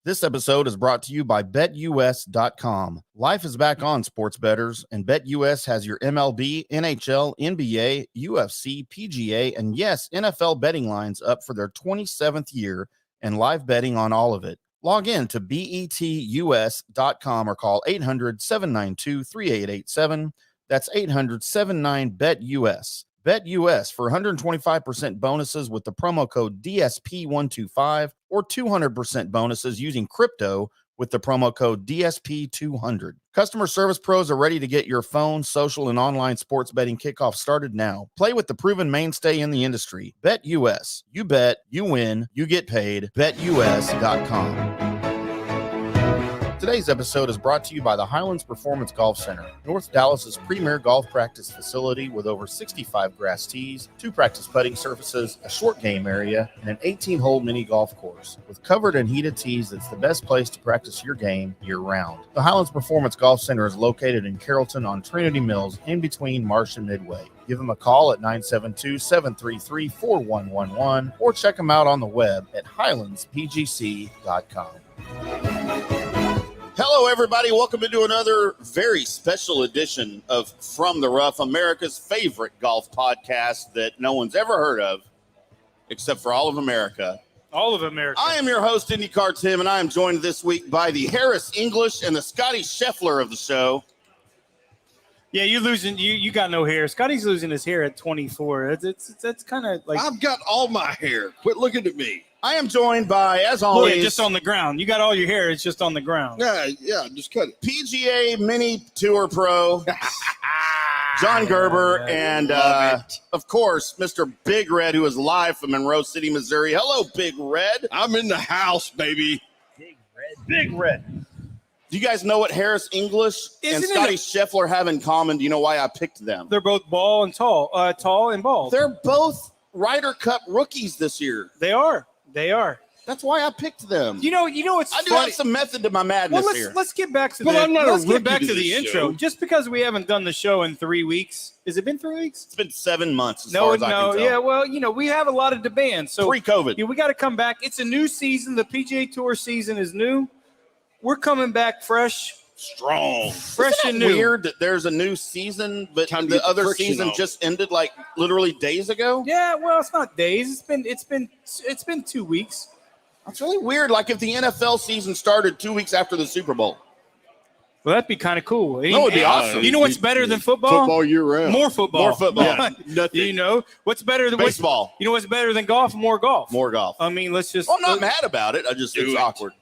This episode is brought to you by BetUS.com. Life is back on, sports bettors, and BetUS has your MLB, NHL, NBA, UFC, PGA, and yes, NFL betting lines up for their 27th year and live betting on all of it. Log in to BETUS.com or call 800-792-3887. That's 800-79-BET-US. BetUS for 125% bonuses with the promo code DSP125 or 200% bonuses using crypto with the promo code DSP200. Customer service pros are ready to get your phone, social, and online sports betting kickoff started now. Play with the proven mainstay in the industry. BetUS. You bet, you win, you get paid. BetUS.com. Today's episode is brought to you by the Highlands Performance Golf Center, North Dallas's premier golf practice facility with over 65 grass tees, 2 practice putting surfaces, a short game area, and an 18-hole mini golf course. With covered and heated tees, it's the best place to practice your game year-round. The Highlands Performance Golf Center is located in Carrollton on Trinity Mills, in between Marsh and Midway. Give them a call at 972-733-4111 or check them out on the web at highlandspgc.com. Hello, everybody. Welcome into another very special edition of From the Rough, America's favorite golf podcast that no one's ever heard of, except for all of America. All of America. I am your host, IndyCar Timm, and I am joined this week by the Harris English and the Scotty Scheffler of the show. Yeah, you're losing. You got no hair. Scotty's losing his hair at 24. That's kind of like I've got all my hair. Quit looking at me. I am joined by, as always, just on the ground. You got all your hair. It's just on the ground. Yeah, just cut it. PGA Mini Tour Pro, John Gerber, and, of course, Mr. Big Red, who is live from Monroe City, Missouri. Hello, Big Red. I'm in the house, baby. Big Red. Do you guys know what Harris English and Scotty Scheffler have in common? Do you know why I picked them? They're both tall and bald. They're both Ryder Cup rookies this year. They are. That's why I picked them. You know what's I do funny? have some method to my madness here. Let's get back to the intro. Show. Just because we haven't done the show in 3 weeks. Has it been 3 weeks? It's been 7 months as far as I can tell. Yeah, well, we have a lot of demands. So Pre-COVID. Yeah, we got to come back. It's a new season. The PGA Tour season is new. We're coming back fresh. Strong. Fresh Isn't and it new. weird that there's a new season, but Time to the get the other friction season out. just ended like literally days ago? Yeah, well, it's not days. It's been 2 weeks. That's really weird. Like if the NFL season started 2 weeks after the Super Bowl. Well, that'd be kind of cool. No, it'd be awesome. You know what's better than football? Football year round. More football. More football. Yeah, nothing. You know what's better than Baseball. You know what's better than golf? More golf. More golf. I mean, let's just. Well, I'm not mad about it. It's Do it. awkward.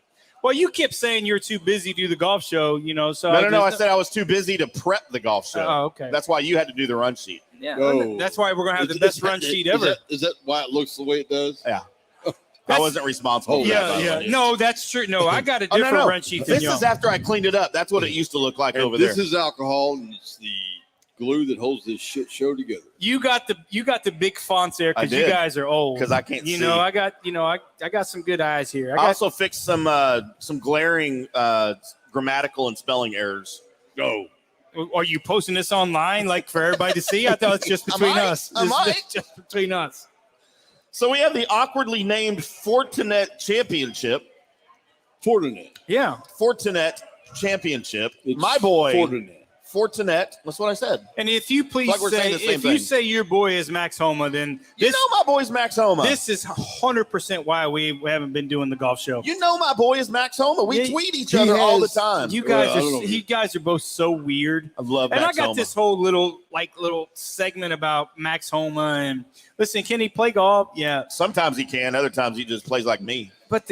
Well, you kept saying you're too busy to do the golf show. So No. I said I was too busy to prep the golf show. Oh, okay. That's why you had to do the run sheet. Yeah, Whoa. that's why we're gonna have the best run sheet ever. Is that why it looks the way it does? Yeah. I wasn't responsible for that. by the Yeah. way. No, that's true. No, I got a Oh, different no. run sheet than This you. is after I cleaned it up. That's what it used to look like And over there. this is alcohol, and it's the glue that holds this shit show together. You got the big fonts there I because you did. guys are old. Because I can't see. I got some good eyes here. I also fixed some glaring grammatical and spelling errors. Go. Are you posting this online like for everybody to see? I thought it's just between us. I might. Just between us. So we have the awkwardly named Fortinet Championship. Fortinet. Yeah. Fortinet Championship. It's My boy, Fortinet. That's what I said. And if you please Like we're say, saying the same if you thing. say your boy is Max Homa, then You know my boy's Max Homa. this is 100% why we haven't been doing the golf show. You know my boy is Max Homa. We Yeah, tweet each he other all the has- time. You guys I don't know. you guys are both so weird. I love And Max I got Homa. this whole little segment about Max Homa and listen, can he play golf? Yeah. Sometimes he can. Other times he just plays like me. But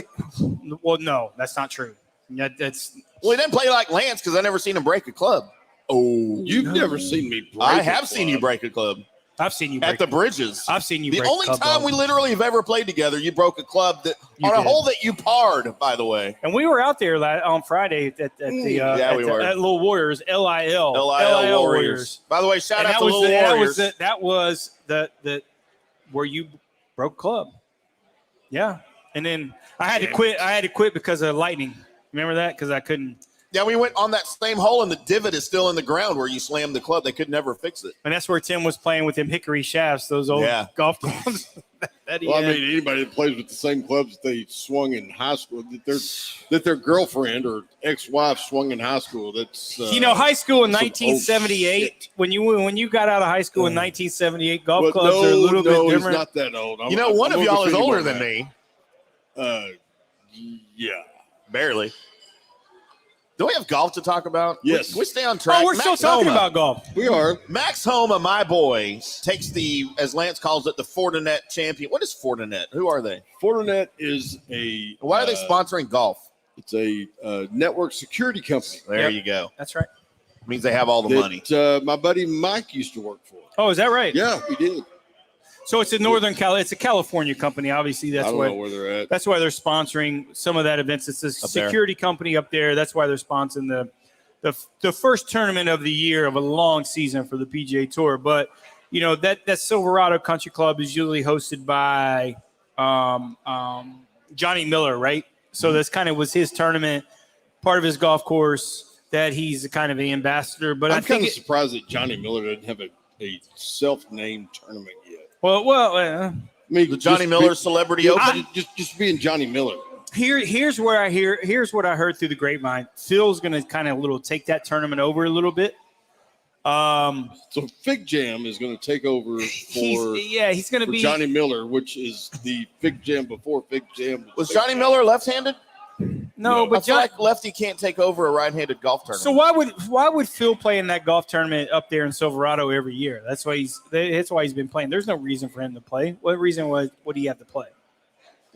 no, that's not true. Yeah, that's Well, he didn't play like Lance because I never seen him break a club. Oh, you've never seen me break I a have seen you club. break a club I've seen you at break the Bridges. I've seen you The break only club time golf. we literally have ever played together, you broke a club that You on a did. hole that you parred, by the way. And we were out there on Friday at the Yeah, we were. at Little Warriors, LIL LIL Warriors. By the way, shout And out that to was Little Warriors. that was the where you broke club. Yeah. And then I had to quit. I had to quit because of lightning. Remember that? Because I couldn't. Yeah, we went on that same hole, and the divot is still in the ground where you slammed the club. They could never fix it. And that's where Timm was playing with them hickory shafts, those old Yeah. golf clubs. Well, I mean, anybody that plays with the same clubs that they swung in high school, that their girlfriend or ex-wife swung in high school. That's high school in some 1978. When you got out of high school in 1978, golf clubs no, are a little bit different. He's not that old. One of y'all is older than me. Yeah, barely. Do we have golf to talk about? Yes. We stay on track. Oh, we're still talking about golf. We are. Max Homa, my boy, takes the, as Lance calls it, the Fortinet Champion. What is Fortinet? Who are they? Fortinet is a. Why are they sponsoring golf? It's a network security company. There you go. That's right. Means they have all the money. My buddy Mike used to work for. Oh, is that right? Yeah, he did. So it's a it's a California company. Obviously, I don't know where they're at. That's why they're sponsoring some of that events. It's a security company up there. That's why they're sponsoring the first tournament of the year of a long season for the PGA Tour. But that Silverado Country Club is usually hosted by Johnny Miller, right? So that's kind of was his tournament, part of his golf course that he's kind of the ambassador. But I'm kind of surprised that Johnny Miller doesn't have a self-named tournament yet. Well, I mean, the Johnny Miller Celebrity Open. Just being Johnny Miller. Here's what I heard through the grapevine. Phil's going to kind of take that tournament over a little bit. So Fig Jam is going to take over he's going to be Johnny Miller, which is the Fig Jam before Fig Jam. Was Johnny Miller left-handed? No, but I feel like lefty can't take over a right-handed golf tournament. So why would Phil play in that golf tournament up there in Silverado every year? That's why he's been playing. There's no reason for him to play. What reason would he have to play?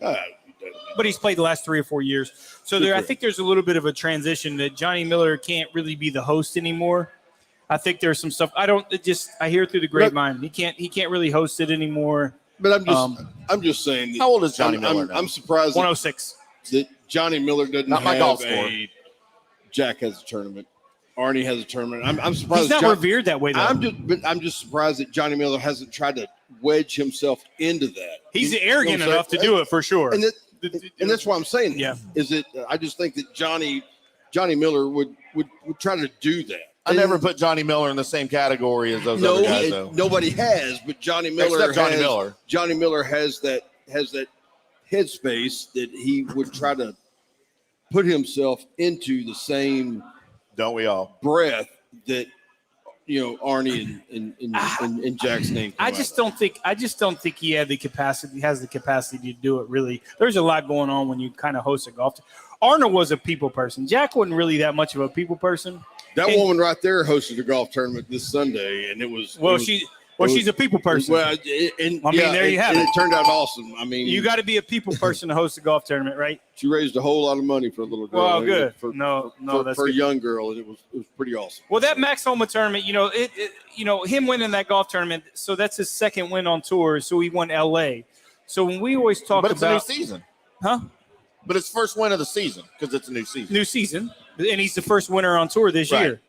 But he's played the last 3 or 4 years. So I think there's a little bit of a transition that Johnny Miller can't really be the host anymore. I think there's some stuff I hear through the grapevine. He can't really host it anymore. But I'm just saying. That how old is Johnny Miller now? I'm surprised. 106. That Johnny Miller doesn't Not my golf score. Jack has a tournament. Arnie has a tournament. I'm surprised. He's not revered that way, though. I'm just surprised that Johnny Miller hasn't tried to wedge himself into that. He's arrogant enough to do it for sure. And that's why I'm saying. Yeah. Is that I just think that Johnny Miller would try to do that. I never put Johnny Miller in the same category as those other guys, though. Nobody has, but Johnny Miller. Johnny Miller has that headspace that he would try to put himself into the same. Don't we all? Breath that Arnie and Jack's name. I just don't think he has the capacity to do it. Really, there's a lot going on when you kind of host a golf. Arnold was a people person. Jack wasn't really that much of a people person. That woman right there hosted a golf tournament this Sunday, and it was she's a people person. Well, there you have it. It turned out awesome. I mean, you got to be a people person to host a golf tournament, right? She raised a whole lot of money for a little girl. Well, good. That's for a young girl, and it was pretty awesome. Well, that Max Homa tournament, him winning that golf tournament, so that's his second win on tour. So he won LA. So when we always talk but it's about a new season, huh? But it's first win of the season because it's a new season. New season, and he's the first winner on tour this year.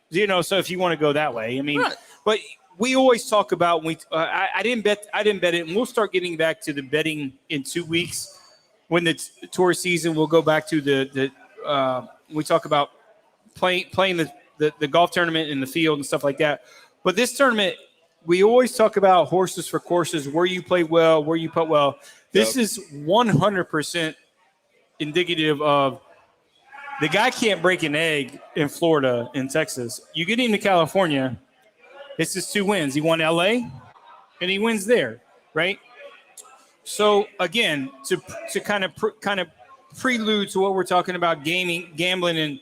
So if you want to go that way, I mean, but we always talk about I didn't bet it, and we'll start getting back to the betting in 2 weeks when the tour season. We'll go back to we talk about playing the golf tournament in the field and stuff like that. But this tournament, we always talk about horses for courses, where you play well, where you putt well. This is 100% indicative of the guy can't break an egg in Florida, in Texas. You get into California, it's his 2 wins. He won LA, and he wins there, right? So again, to kind of prelude to what we're talking about, gambling, and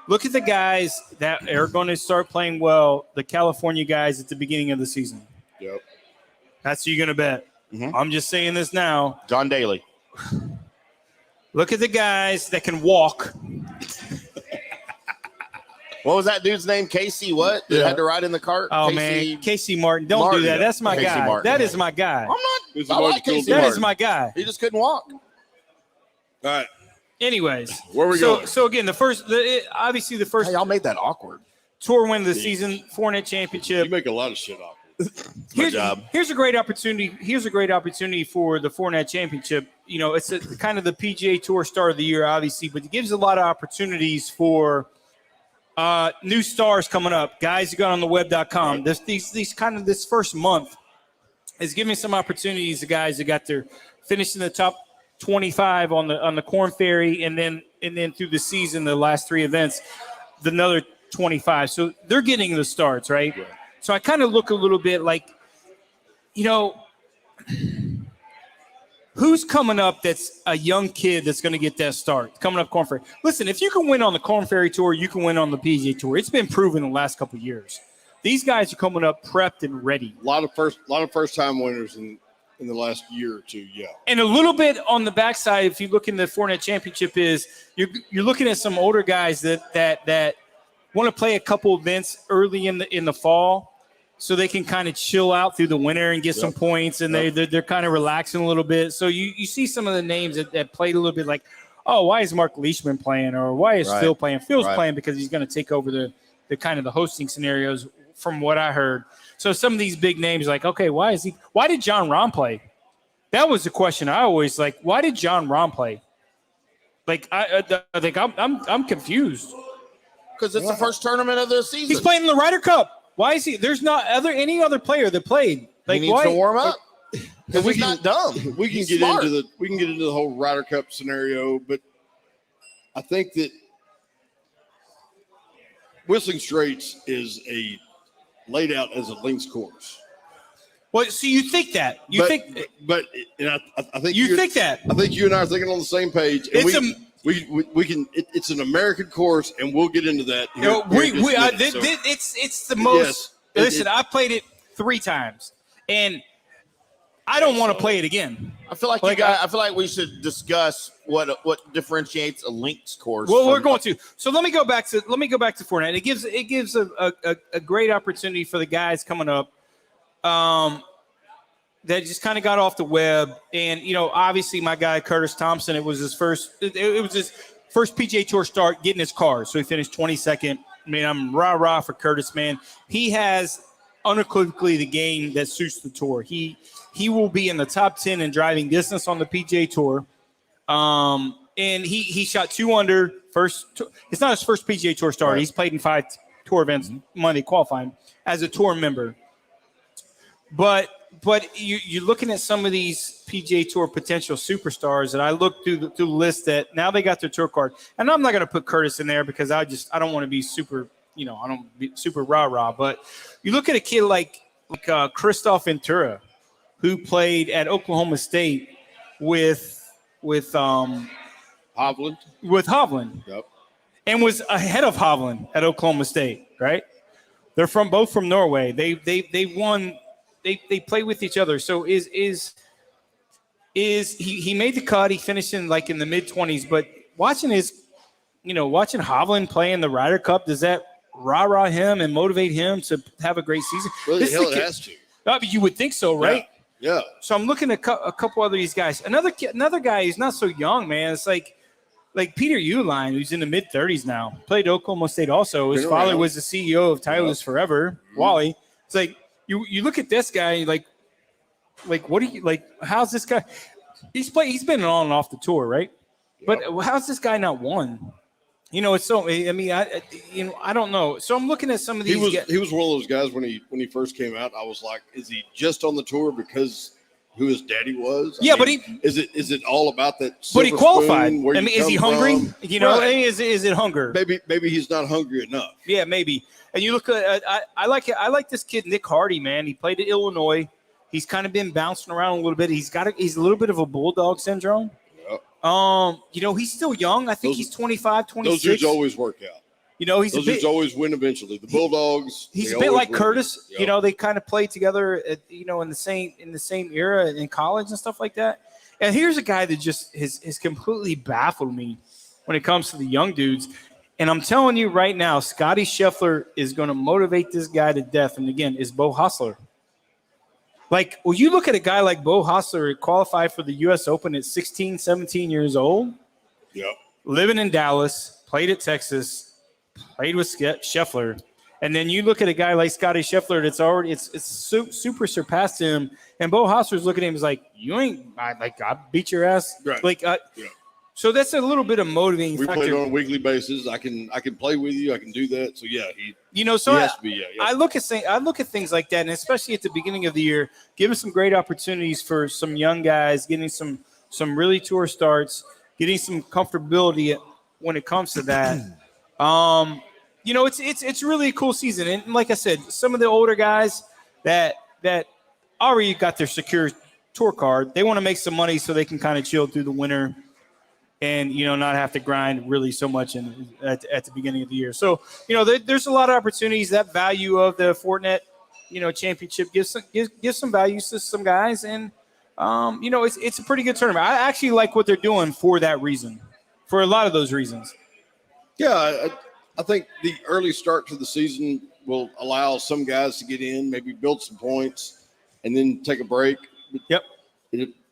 look at the guys that are going to start playing well. The California guys at the beginning of the season. Yep. That's who you're going to bet. Mm-hmm. I'm just saying this now. John Daly. Look at the guys that can walk. What was that dude's name? Casey what? That had to ride in the cart? Oh, man. Casey Martin. Don't do that. That's my guy. Martin. That is my guy. I'm not. I like Casey That Martin. is my guy. He just couldn't walk. All right. Anyways. Where we going? So, again, obviously the first Hey, y'all made that awkward. tour win of the season, Fortinet Championship. You make a lot of shit awkward. Here's a great opportunity. Here's a great opportunity for the Fortinet Championship. It's kind of the PGA Tour Star of the Year, obviously, but it gives a lot of opportunities for new stars coming up. Guys who got on the web.com. This first month is giving some opportunities to guys that got their finished in the top 25 on the Corn Ferry, and then through the season, the last 3 events, another 25. So they're getting the starts, right? Yeah. So I kind of look a little bit like, who's coming up that's a young kid that's going to get that start coming up Corn Ferry? Listen, if you can win on the Corn Ferry Tour, you can win on the PGA Tour. It's been proven in the last couple of years. These guys are coming up prepped and ready. A lot of first time winners in the last year or two, yeah. And a little bit on the backside, if you look in the Fortinet Championship, is you're looking at some older guys that want to play a couple events early in the fall, so they can kind of chill out through the winter and get some points, and they're kind of relaxing a little bit. So you see some of the names that played a little bit like, oh, why is Mark Leishman playing, or why is Phil playing? Phil's playing because he's going to take over the kind of the hosting scenarios, from what I heard. So some of these big names, like, okay, why did John Rahm play? That was the question I always like. Why did John Rahm play? Like, I think I'm confused. Because it's the first tournament of the season. He's playing in the Ryder Cup. Why is he? There's not any other player that played. Like, he needs to warm up. Because he's not dumb. We can get into the whole Ryder Cup scenario, but I think that Whistling Straits is laid out as a links course. Well, so you think that? I think you think that. I think you and I are thinking on the same page. And we can. It's an American course, and we'll get into that. It's the most. Yes, listen, I played it 3 times, and I don't want to play it again. I feel like we should discuss what differentiates a links course. Well, we're going to. So let me go back to Fortinet. It gives a great opportunity for the guys coming up that just kind of got off the web. And obviously my guy Curtis Thompson, it was his first PGA Tour start getting his car. So he finished 22nd. I mean, I'm rah for Curtis, man. He has unequivocally the game that suits the tour. He will be in the top 10 in driving distance on the PGA Tour. And he shot 2 under first. It's not his first PGA Tour start. Right. He's played in 5 tour events, Monday qualifying as a tour member. But you're looking at some of these PGA Tour potential superstars that I looked through the list that now they got their tour card. And I'm not going to put Curtis in there because I don't want to be super, I don't be super rah-rah. But you look at a kid like Christoph Ventura, who played at Oklahoma State with Hovland. Yep. And was ahead of Hovland at Oklahoma State, right? They're both from Norway. They won. They play with each other. So is he made the cut? He finished in the mid-20s. But watching Hovland play in the Ryder Cup, does that rah-rah him and motivate him to have a great season? Well, hell, it has to. You would think so, right? Yeah. So I'm looking at a couple other these guys. Another guy who's not so young, man. It's like Peter Uline, who's in the mid-30s now. Played Oklahoma State also. His father was the CEO of Titleist Forever, Wally. It's like you look at this guy, like what do you like? How's this guy? He's been on and off the tour, right? Yep. But how's this guy not won? It's so. I mean, I don't know. So I'm looking at some of these. He was one of those guys when he first came out. I was like, is he just on the tour because who his daddy was? I mean, is it all about that? But he qualified. Is he hungry? From? Is it hunger? Maybe he's not hungry enough. Yeah, maybe. And you look at I like this kid Nick Hardy, man. He played at Illinois. He's kind of been bouncing around a little bit. He's a little bit of a bulldog syndrome. He's still young. I think he's 25, 26. Those dudes always work out. Those dudes always win eventually. The Bulldogs. He's a bit like Curtis. Yep. They kind of played together in the same era in college and stuff like that. And here's a guy that just has completely baffled me when it comes to the young dudes. And I'm telling you right now, Scotty Scheffler is going to motivate this guy to death. And again, is Bo Hostler. Like, well, you look at a guy like Bo Hostler qualified for the U.S. Open at 16, 17 years old. Yep. Living in Dallas, played at Texas, played with Scheffler. And then you look at a guy like Scotty Scheffler that's already it's super surpassed him. And Bo Hostler's looking at him, is like, I beat your ass. Right. So that's a little bit of motivating We factor. played on a weekly basis. I can play with you. I can do that. So yeah, he So has to be. Yeah. I look at things like that, and especially at the beginning of the year, giving some great opportunities for some young guys, getting some really tour starts, getting some comfortability when it comes to that. It's really a cool season, and like I said, some of the older guys that already got their secure tour card, they want to make some money so they can kind of chill through the winter. And, not have to grind really so much at the beginning of the year. So, there's a lot of opportunities. That value of the Fortinet, championship gives some values to some guys. And, it's a pretty good tournament. I actually like what they're doing for that reason, for a lot of those reasons. Yeah, I think the early start to the season will allow some guys to get in, maybe build some points, and then take a break. Yep.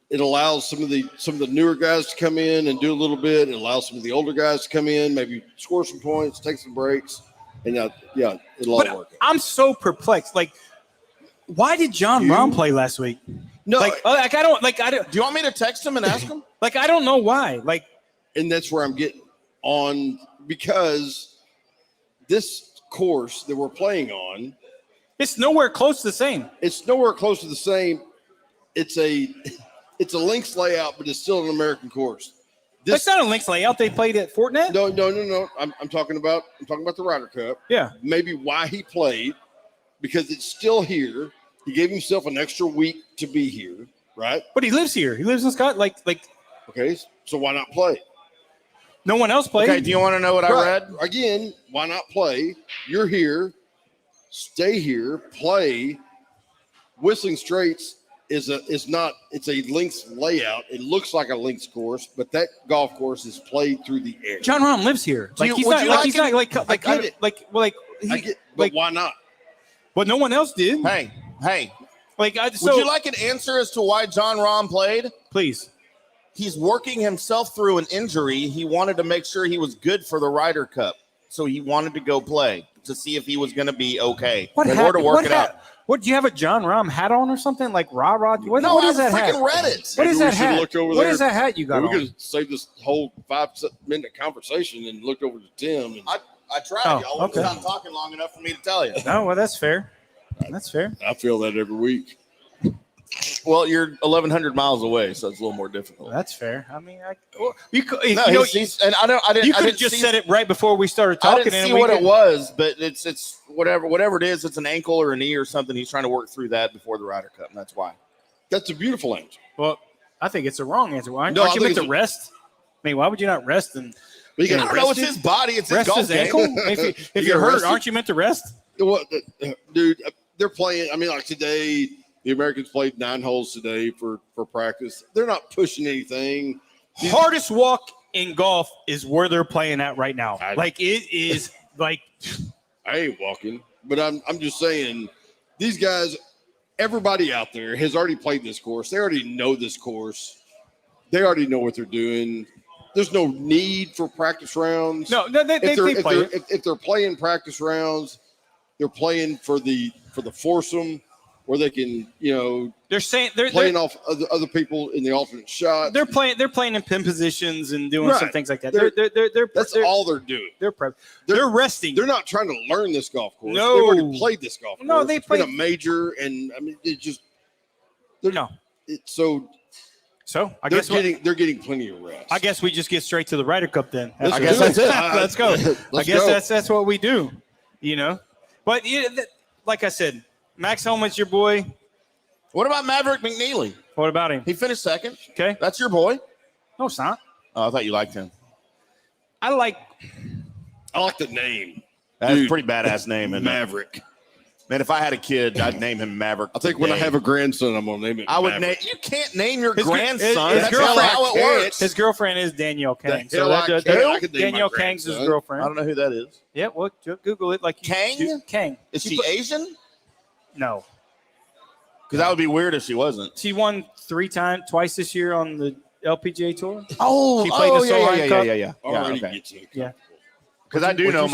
It allows some of the newer guys to come in and do a little bit. It allows some of the older guys to come in, maybe score some points, take some breaks, and it'll all work out. I'm so perplexed. Like, why did John Rahm play last week? No, I don't. Do you want me to text him and ask him? I don't know why. And that's where I'm getting on, because this course that we're playing on, it's nowhere close to the same. It's nowhere close to the same. It's a links layout, but it's still an American course. That's not a links layout. They played at Fortinet. No. I'm talking about the Ryder Cup. Yeah. Maybe why he played, because it's still here. He gave himself an extra week to be here, right? But he lives here. He lives in Scotland. Okay, so why not play? No one else played. Okay, do you want to know what I read? Again, why not play? You're here. Stay here. Play. Whistling Straits it's a links layout. It looks like a links course, but that golf course is played through the air. John Rahm lives here. But why not? But no one else did. Hey. Would you like an answer as to why John Rahm played? Please. He's working himself through an injury. He wanted to make sure he was good for the Ryder Cup, so he wanted to go play to see if he was going to be okay or to work it out. What, do you have a John Rahm hat on or something? Like rah-rah? What is that hat? I freaking read it. What is that hat? What is that hat you got on? We could save this whole 5-minute conversation and look over to Timm. I tried. Y'all wouldn't stop talking long enough for me to tell you. Oh, well, that's fair. That's fair. I feel that every week. Well, you're 1,100 miles away, so it's a little more difficult. That's fair. I mean, you could have just said it right before we started talking. I didn't see what it was, but it's whatever it is. It's an ankle or a knee or something. He's trying to work through that before the Ryder Cup, and that's why. That's a beautiful answer. Well, I think it's a wrong answer. Aren't you meant to rest? I mean, why would you not rest? I don't know. It's his body. It's his golf his ankle. If you're hurt, aren't you meant to rest? Well, dude, they're playing. I mean, like today. The Americans played 9 holes today for practice. They're not pushing anything. Hardest walk in golf is where they're playing at right now. It is like I ain't walking, but I'm just saying these guys, everybody out there has already played this course. They already know this course. They already know what they're doing. There's no need for practice rounds. No, they play. If they're playing practice rounds, they're playing for the foursome. Where they can, they're playing off other people in the alternate shot. They're playing in pin positions and doing some things like that. That's all they're doing. They're resting. They're not trying to learn this golf course. No, they've already played this golf course. No, they played a major, and I mean, So I guess they're getting plenty of rest. I guess we just get straight to the Ryder Cup then. I guess that's it. Let's go. I guess that's what we do. But like I said. Max Homa's your boy. What about Maverick McNeely? What about him? He finished second. Okay. That's your boy? No, it's not. Oh, I thought you liked him. I like the name. That's a pretty badass name. Maverick. Man, if I had a kid, I'd name him Maverick. I think when I have a grandson, I'm going to name it Maverick. You can't name your grandson. That's not how it works. His girlfriend is Danielle Kang. Danielle Kang's his girlfriend. I don't know who that is. Yeah, well, Google it. Kang. Is she Asian? No. Because that would be weird if she wasn't. She won twice this year on the LPGA Tour. Oh, she played the Solheim Cup. Yeah. Because I do know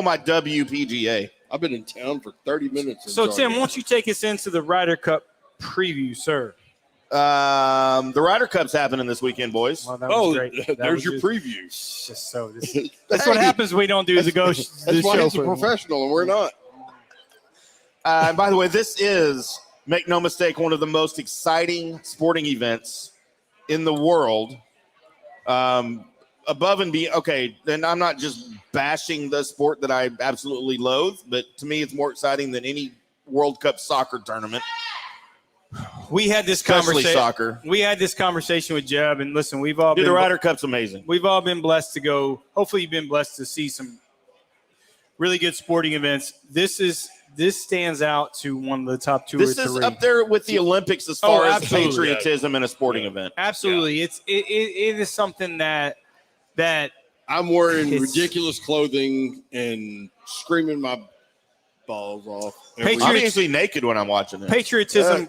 my WPGA. I've been in town for 30 minutes. So, Tim, why don't you take us into the Ryder Cup preview, sir? The Ryder Cup's happening this weekend, boys. Well, that was great. That there's was your just, preview. Just so that's what happens when we don't do the That's why he's a professional and we're not. And by the way, this is, make no mistake, one of the most exciting sporting events in the world. Above and beyond. Okay, then I'm not just bashing the sport that I absolutely loathe, but to me, it's more exciting than any World Cup soccer tournament. We had this Especially conversation. soccer. We had this conversation with Jeb, and listen, we've all Dude, been the Ryder Cup's amazing. We've all been blessed to go. Hopefully, you've been blessed to see some really good sporting events. This stands out to one of the top two This or is three. up there with the Olympics as far as absolutely. patriotism in a sporting event. Absolutely, it is something that I'm wearing ridiculous clothing and screaming my balls off. I'm usually naked when I'm watching it. Patriotism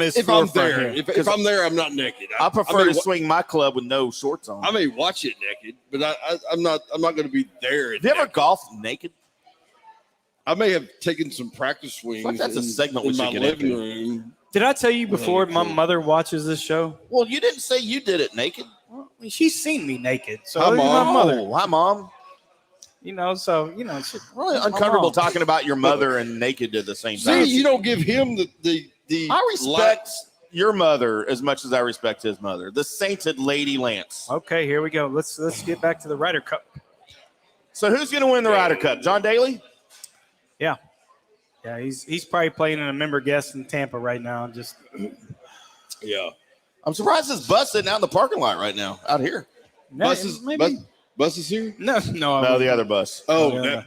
is if I'm forefront there. here. If I'm there, I'm not naked. I prefer to swing my club with no shorts on. I may watch it naked, but I'm not going to be there. Have you ever golfed naked? I may have taken some practice swings. Like that's a segment we in should my get living into. room. Did I tell you before my mother watches this show? Well, you didn't say you did it naked. Well, I mean, she's seen me naked. So Hi, Mom. my mother. Oh, hi, Mom. Really Uncomfortable talking about your mother and naked at the same time. See, you don't give him the I respect your mother as much as I respect his mother. The sainted Lady Lance. Okay, here we go. Let's get back to the Ryder Cup. So who's going to win the Ryder Cup? John Daly? Yeah, he's probably playing in a member guest in Tampa right now. Just I'm surprised this bus sitting out in the parking lot right now, out here. buses here. No, The other bus. The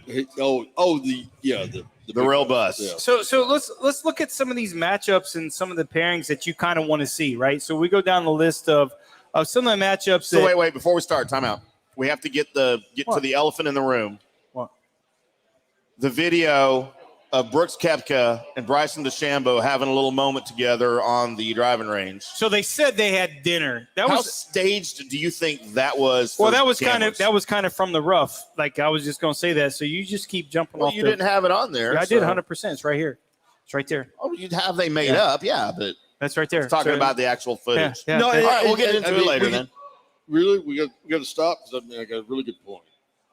real bus. Yeah. So let's look at some of these matchups and some of the pairings that you kind of want to see, right? So we go down the list of some of the matchups. So wait, before we start, time out. We have to get to the elephant in the room. What? The video of Brooks Koepka and Bryson DeChambeau having a little moment together on the driving range. So they said they had dinner. How staged do you think that was? Well, that was kind of from the rough. Like I was just going to say that. So you just keep jumping off. You didn't have it on there. Yeah, I did 100%. It's right here. It's right there. Oh, you'd have they made up, but that's right there. Talking about the actual footage. Yeah. No, all right, we'll get into it later then. Really, we got to stop because I got a really good point.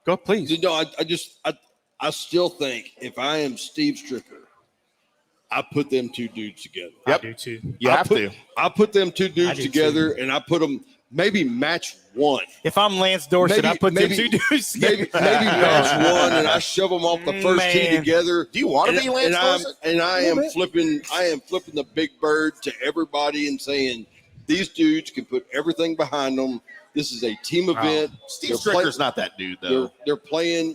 Go, please. No, I still think if I am Steve Stricker, I put them two dudes together. Yep. I do too. You have to. I put them two dudes together, and I put them maybe match one. If I'm Lance Dorset, I put them two dudes together. Maybe match one, and I shove them off the first tee together. Do you want to be Lance Dorset? And I am flipping the big bird to everybody and saying these dudes can put everything behind them. This is a team event. Steve Stricker's not that dude, though. They're playing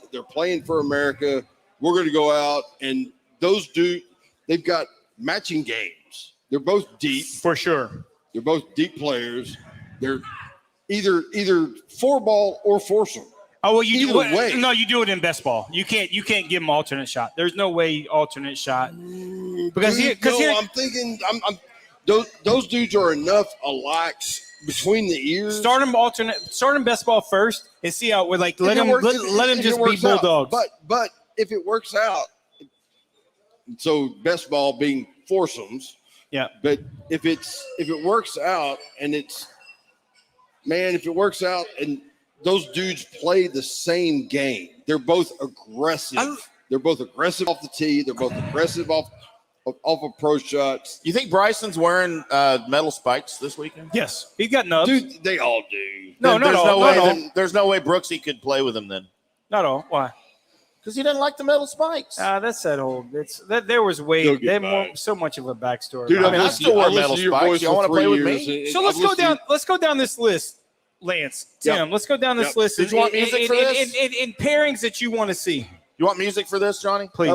for America. We're going to go out, and those dudes, they've got matching games. They're both deep. For sure. They're both deep players. They're either 4-ball or foursome. Oh, well, you Either way. No, you do it in best ball. You can't give them alternate shot. There's no way alternate shot. I'm thinking those dudes are enough alike between the ears. Start them best ball first and see how we're like. Let them just be bulldogs. But if it works out, so best ball being foursomes. Yeah. But if it works out and if it works out and those dudes play the same game, they're both aggressive. They're both aggressive off the tee. They're both aggressive off approach shots. You think Bryson's wearing metal spikes this weekend? Yes, he's got nubs. Dude, they all do. There's no way Brooksy could play with him then. Not all. Why? Because he doesn't like the metal spikes. That's that old. There was so much of a backstory. Dude, I still wear metal spikes. You want to play with me? So let's go down. Let's go down this list, Lance, Tim. Let's go down this list. Did you want music for this? In pairings that you want to see. You want music for this, Johnny? Please.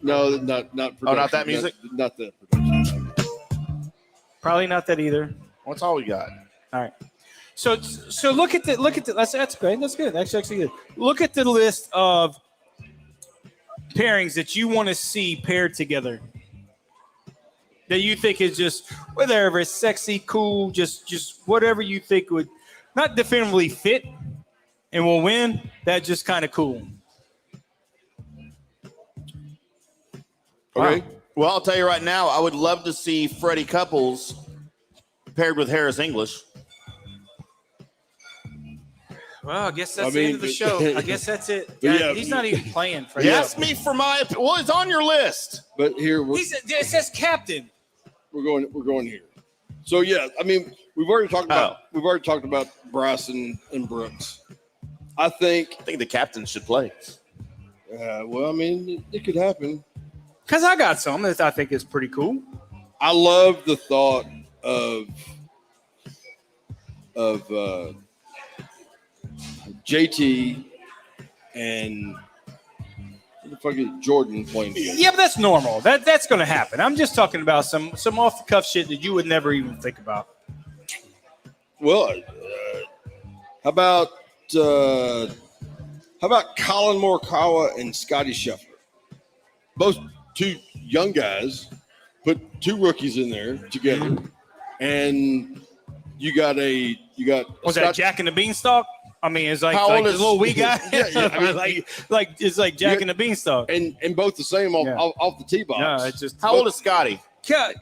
No, not production. Oh, not that music? Not that production. Probably not that either. What's all we got? All right. So look at the that's great. That's good. That's actually good. Look at the list of pairings that you want to see paired together. That you think is just whatever, sexy, cool, just whatever you think would not definitively fit and will win. That's just kind of cool. Okay. Wow. Well, I'll tell you right now, I would love to see Freddie Couples paired with Harris English. Well, I guess that's the end of the show. I guess that's it. Yeah, he's not even playing for He asked me for my – well, it's on your list. But here it says captain. we're going here. So yeah, I mean, we've already talked about Bryson and Brooks. I think the captain should play. well, I mean, it could happen. Because I got some that I think is pretty cool. I love the thought of JT and what the fuck is Jordan playing together. Yeah, but that's normal. That's going to happen. I'm just talking about some off the cuff shit that you would never even think about. Well, how about Colin Morikawa and Scotty Scheffler? Both two young guys. Put two rookies in there together, and you got Was that Jack and the Beanstalk? I mean, it's like the little wee guy. I mean, it's like Jack and the Beanstalk. and both the same off the tee box. No, it's just How old is Scotty?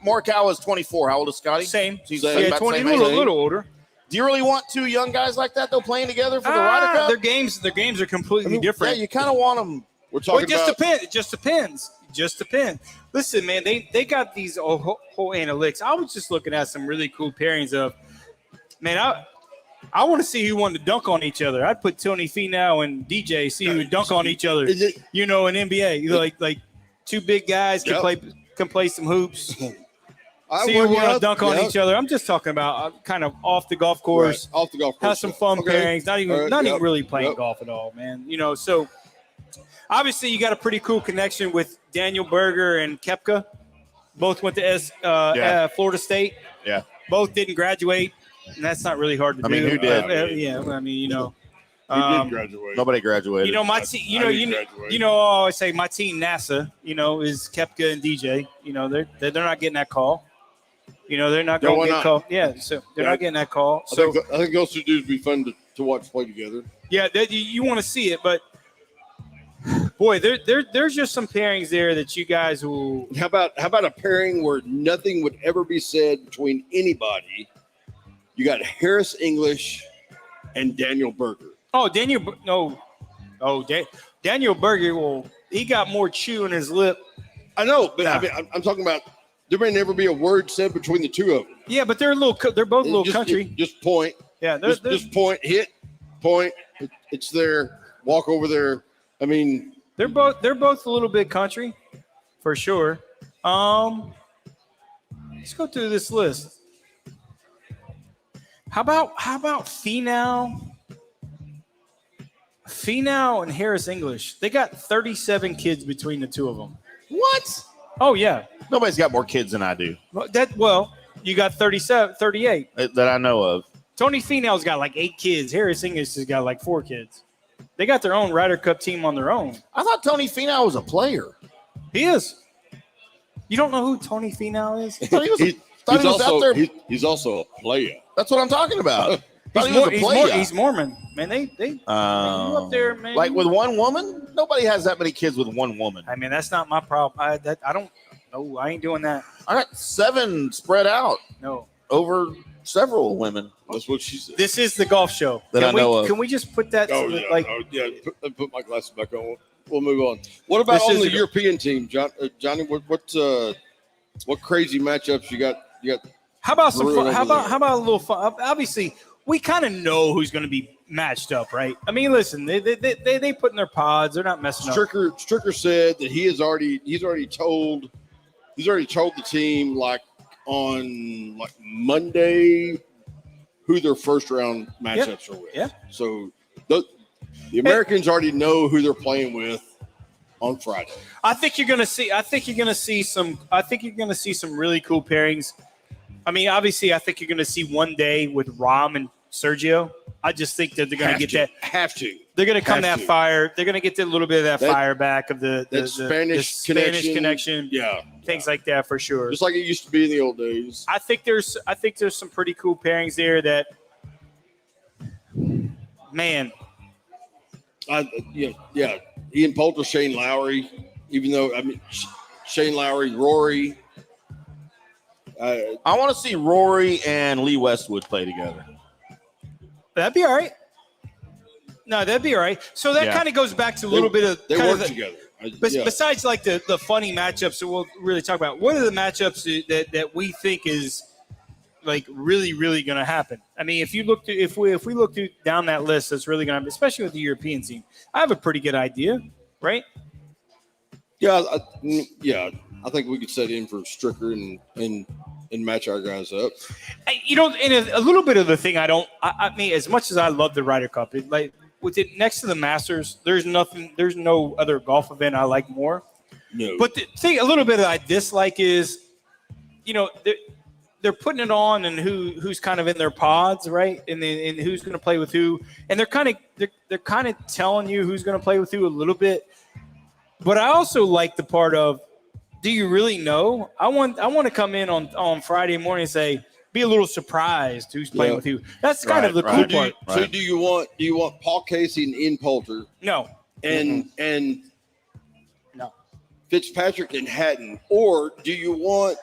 Morikawa is 24. How old is Scotty? Same. He's Same. about 20, the same a age. little older. Do you really want two young guys like that though playing together for the Ryder Cup? Their games are completely different. Yeah, you kind of want them. We're talking It just about depends. It just depends. Just depends. Listen, man, they got these whole analytics. I was just looking at some really cool pairings of, man, I want to see who wanted to dunk on each other. I'd put Tony Finau and DJ, see who would dunk on each other. Is it- in NBA, like two big guys can play some hoops. See who want to dunk on each other. I'm just talking about kind of off the golf course. Right, off the golf course. Have some fun pairings. Not even really playing Yep. golf at all, man. So obviously you got a pretty cool connection with Daniel Berger and Koepka. Both went to Florida State. Yeah. Both didn't graduate, and that's not really hard to do. I mean, who did? Who did graduate? Nobody graduated. My team. I always say my team NASA. Is Koepka and DJ. They're not getting that call. They're not going to get called. Yeah, so they're not getting that call. So I think those two dudes would be fun to watch play together. yeah, you want to see it, but boy, there's just some pairings there that you guys will. How about a pairing where nothing would ever be said between anybody? You got Harris English and Daniel Berger. Oh, Daniel Berger. He got more chew in his lip. I know, but I mean, I'm talking about there may never be a word said between the two of them. Yeah, but they're both a little country. Just point. Yeah, just point, hit, point. It's there. Walk over there. I mean, they're both a little bit country, for sure. Let's go through this list. How about Finau and Harris English? They got 37 kids between the two of them. What? Oh yeah. Nobody's got more kids than I do You got 38 that I know of. Tony Finau's got like 8 kids. Harris English has got like 4 kids. They got their own Ryder Cup team on their own. I thought Tony Finau was a player. He is. You don't know who Tony Finau is? I thought he was out there. He's also a player. That's what I'm talking about. He's Mormon. Man, they up there, man. Like with one woman? Nobody has that many kids with one woman. I mean, that's not my problem. I don't know. I ain't doing that. I got 7 spread out. No. Over several women. That's what she said. This is the golf show. Can we just put that put my glasses back on. We'll move on. What about on the European team, Johnny? What crazy matchups you got? How about some fun? How about a little fun? Obviously, we kind of know who's going to be matched up, right? I mean, listen, they put in their pods. They're not messing up. Stricker said that he's already told the team like on Monday who their first round matchups are with. Yeah. So the Americans already know who they're playing with on Friday. I think you're going to see some really cool pairings. I mean, obviously, I think you're going to see one day with Rahm and Sergio. I just think that they're going to get that. Have to. They're going to come that fire. They're going to get a little bit of that fire back of the Spanish connection. Yeah. Things like that for sure. Just like it used to be in the old days. I think there's some pretty cool pairings there that, man. Ian Poulter, Shane Lowry. Even though Shane Lowry, Rory. I want to see Rory and Lee Westwood play together. That'd be all right. No, that'd be all right. So that kind of goes back to a little bit of they work together. Besides like the funny matchups that we'll really talk about, what are the matchups that we think is like really, really going to happen? I mean, if we look down that list, that's really going to happen, especially with the European team. I have a pretty good idea, right? Yeah, I think we could set in for Stricker and match our guys up. And a little bit of the thing I mean, as much as I love the Ryder Cup, like with it next to the Masters, there's no other golf event I like more. No. But the thing, a little bit that I dislike is, they're putting it on and who's kind of in their pods, right? And who's going to play with who, and they're kind of telling you who's going to play with who a little bit. But I also like the part of, do you really know? I want to come in on Friday morning and say, be a little surprised who's playing with who. That's kind of the cool part. So do you want Paul Casey and Ian Poulter? No. And no. Fitzpatrick and Hatton, or do you want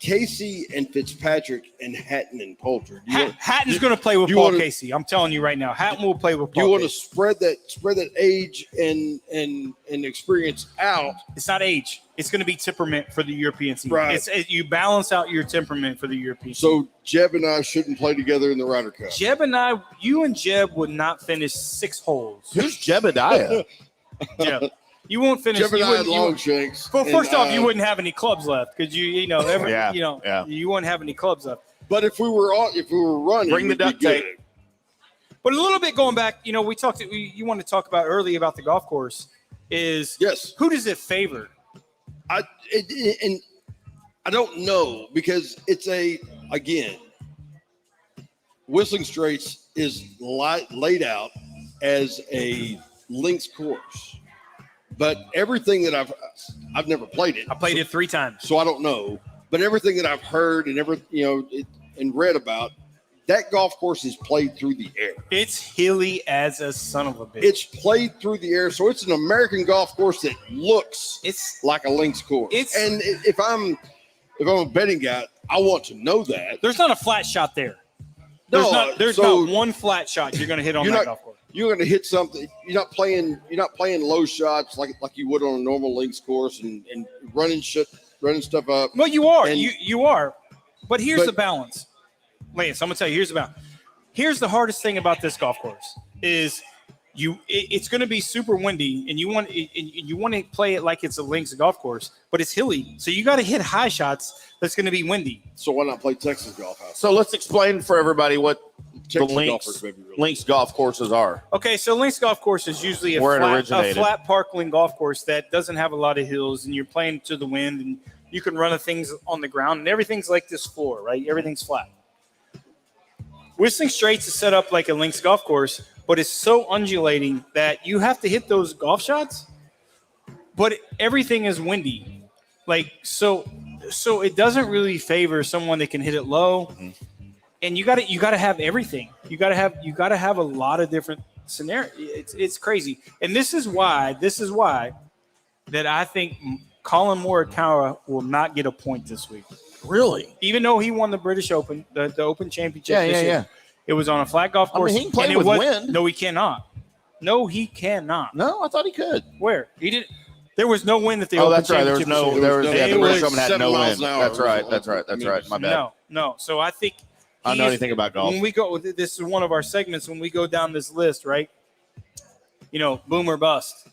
Casey and Fitzpatrick and Hatton and Poulter? Hatton's going to play with Paul Casey. I'm telling you right now, Hatton will play with Paul. Do you want to spread that age and experience out? It's not age. It's going to be temperament for the European team. Right. You balance out your temperament for the European team. So Jeb and I shouldn't play together in the Ryder Cup. You and Jeb would not finish 6 holes. Who's Jebediah? Jeb. You won't finish. Jebediah Longshanks. Well, first off, you wouldn't have any clubs left because you wouldn't have any clubs left. But if we were running, bring the duct tape. But a little bit going back, you want to talk about early about the golf course is who does it favor? I don't know, because it's Whistling Straits is laid out as a links course, but everything that I've never played it. I played it 3 times, so I don't know. But everything that I've heard and and read about, that golf course is played through the air. It's hilly as a son of a bitch. It's played through the air, so it's an American golf course that looks like a links course. And if I'm a betting guy, I want to know that. There's not a flat shot there. There's not one flat shot you're going to hit on that golf course. You're going to hit something. You're not playing low shots like you would on a normal links course and running stuff up. Well, you are. You are. But here's the balance. Lance, I'm gonna tell you. Here's the hardest thing about this golf course is it's going to be super windy, and you want to play it like it's a links golf course, but it's hilly, so you got to hit high shots. That's going to be windy. So why not play Texas Golf House? So let's explain for everybody what Texas the links golf courses are. Okay, so links golf course is usually a flat parkland golf course that doesn't have a lot of hills, and you're playing to the wind, and you can run things on the ground, and everything's like this floor, right? Everything's flat. Whistling Straits is set up like a links golf course, but it's so undulating that you have to hit those golf shots, but everything is windy. So it doesn't really favor someone that can hit it low. And you got to have everything. You got to have a lot of different scenarios. It's crazy. And this is why that I think Colin Morikawa will not get a point this week. Really? Even though he won the British Open, the Open Championship this year. It was on a flat golf course. I mean, he can play with wind. No, he cannot. No, I thought he could. Where? He didn't. There was no wind at the Open that's right. Championship. The British Open had no wind. That's right. My bad. No. So I think I don't know anything about golf. When we go, this is one of our segments. When we go down this list, right? Boom or bust.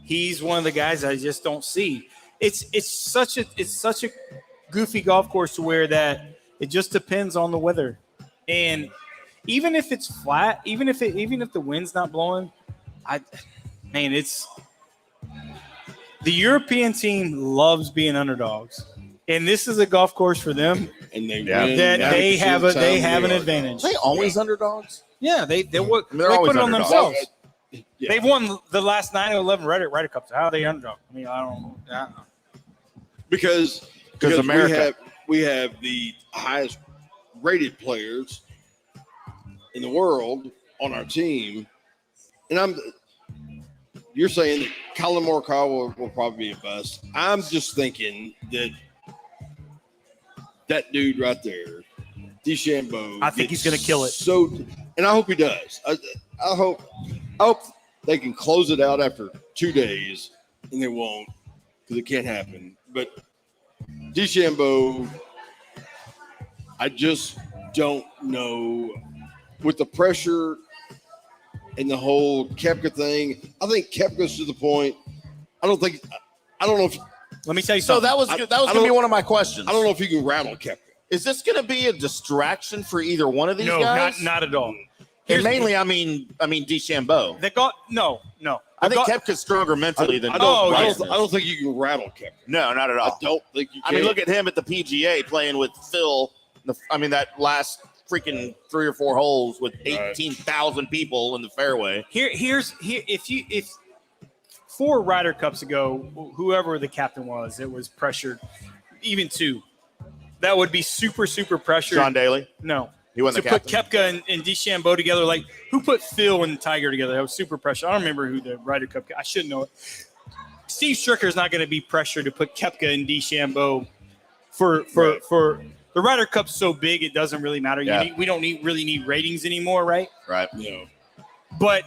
He's one of the guys I just don't see. It's such a goofy golf course to where that it just depends on the weather, and even if it's flat, even if the wind's not blowing, it's the European team loves being underdogs, and this is a golf course for them, and they have an advantage. Are they always underdogs? Yeah, they put it on themselves. Yeah. They've won the last 9 or 11 Ryder Cups. How are they underdog? I mean, I don't know. Because America, we have the highest rated players in the world on our team, and you're saying that Colin Morikawa will probably be a bust. I'm just thinking that dude right there, DeChambeau. I think he's going to kill it. So, and I hope he does. I hope they can close it out after 2 days, and they won't because it can't happen. But DeChambeau, I just don't know with the pressure and the whole Koepka thing. I think Koepka's to the point. I don't know if. Let me tell you So something. that was going to be one of my questions. I don't know if you can rattle Koepka. Is this going to be a distraction for either one of these guys? Not at all. And mainly, I mean DeChambeau. No. I think Koepka's stronger mentally than. I don't think you can rattle Koepka. No, not at I all. don't think you can. I mean, look at him at the PGA playing with Phil. That last freaking 3 or 4 holes with 18,000 people in the fairway. If 4 Ryder Cups ago, whoever the captain was, it was pressured. Even 2, that would be super pressured. John Daly. No, he wasn't the captain. Put Koepka and DeChambeau together. Like who put Phil and Tiger together? That was super pressure. I don't remember who the Ryder Cup. I should know it. Steve Stricker is not going to be pressured to put Koepka and DeChambeau for the Ryder Cup's so big it doesn't really matter. We don't really need ratings anymore, right? Right. No. But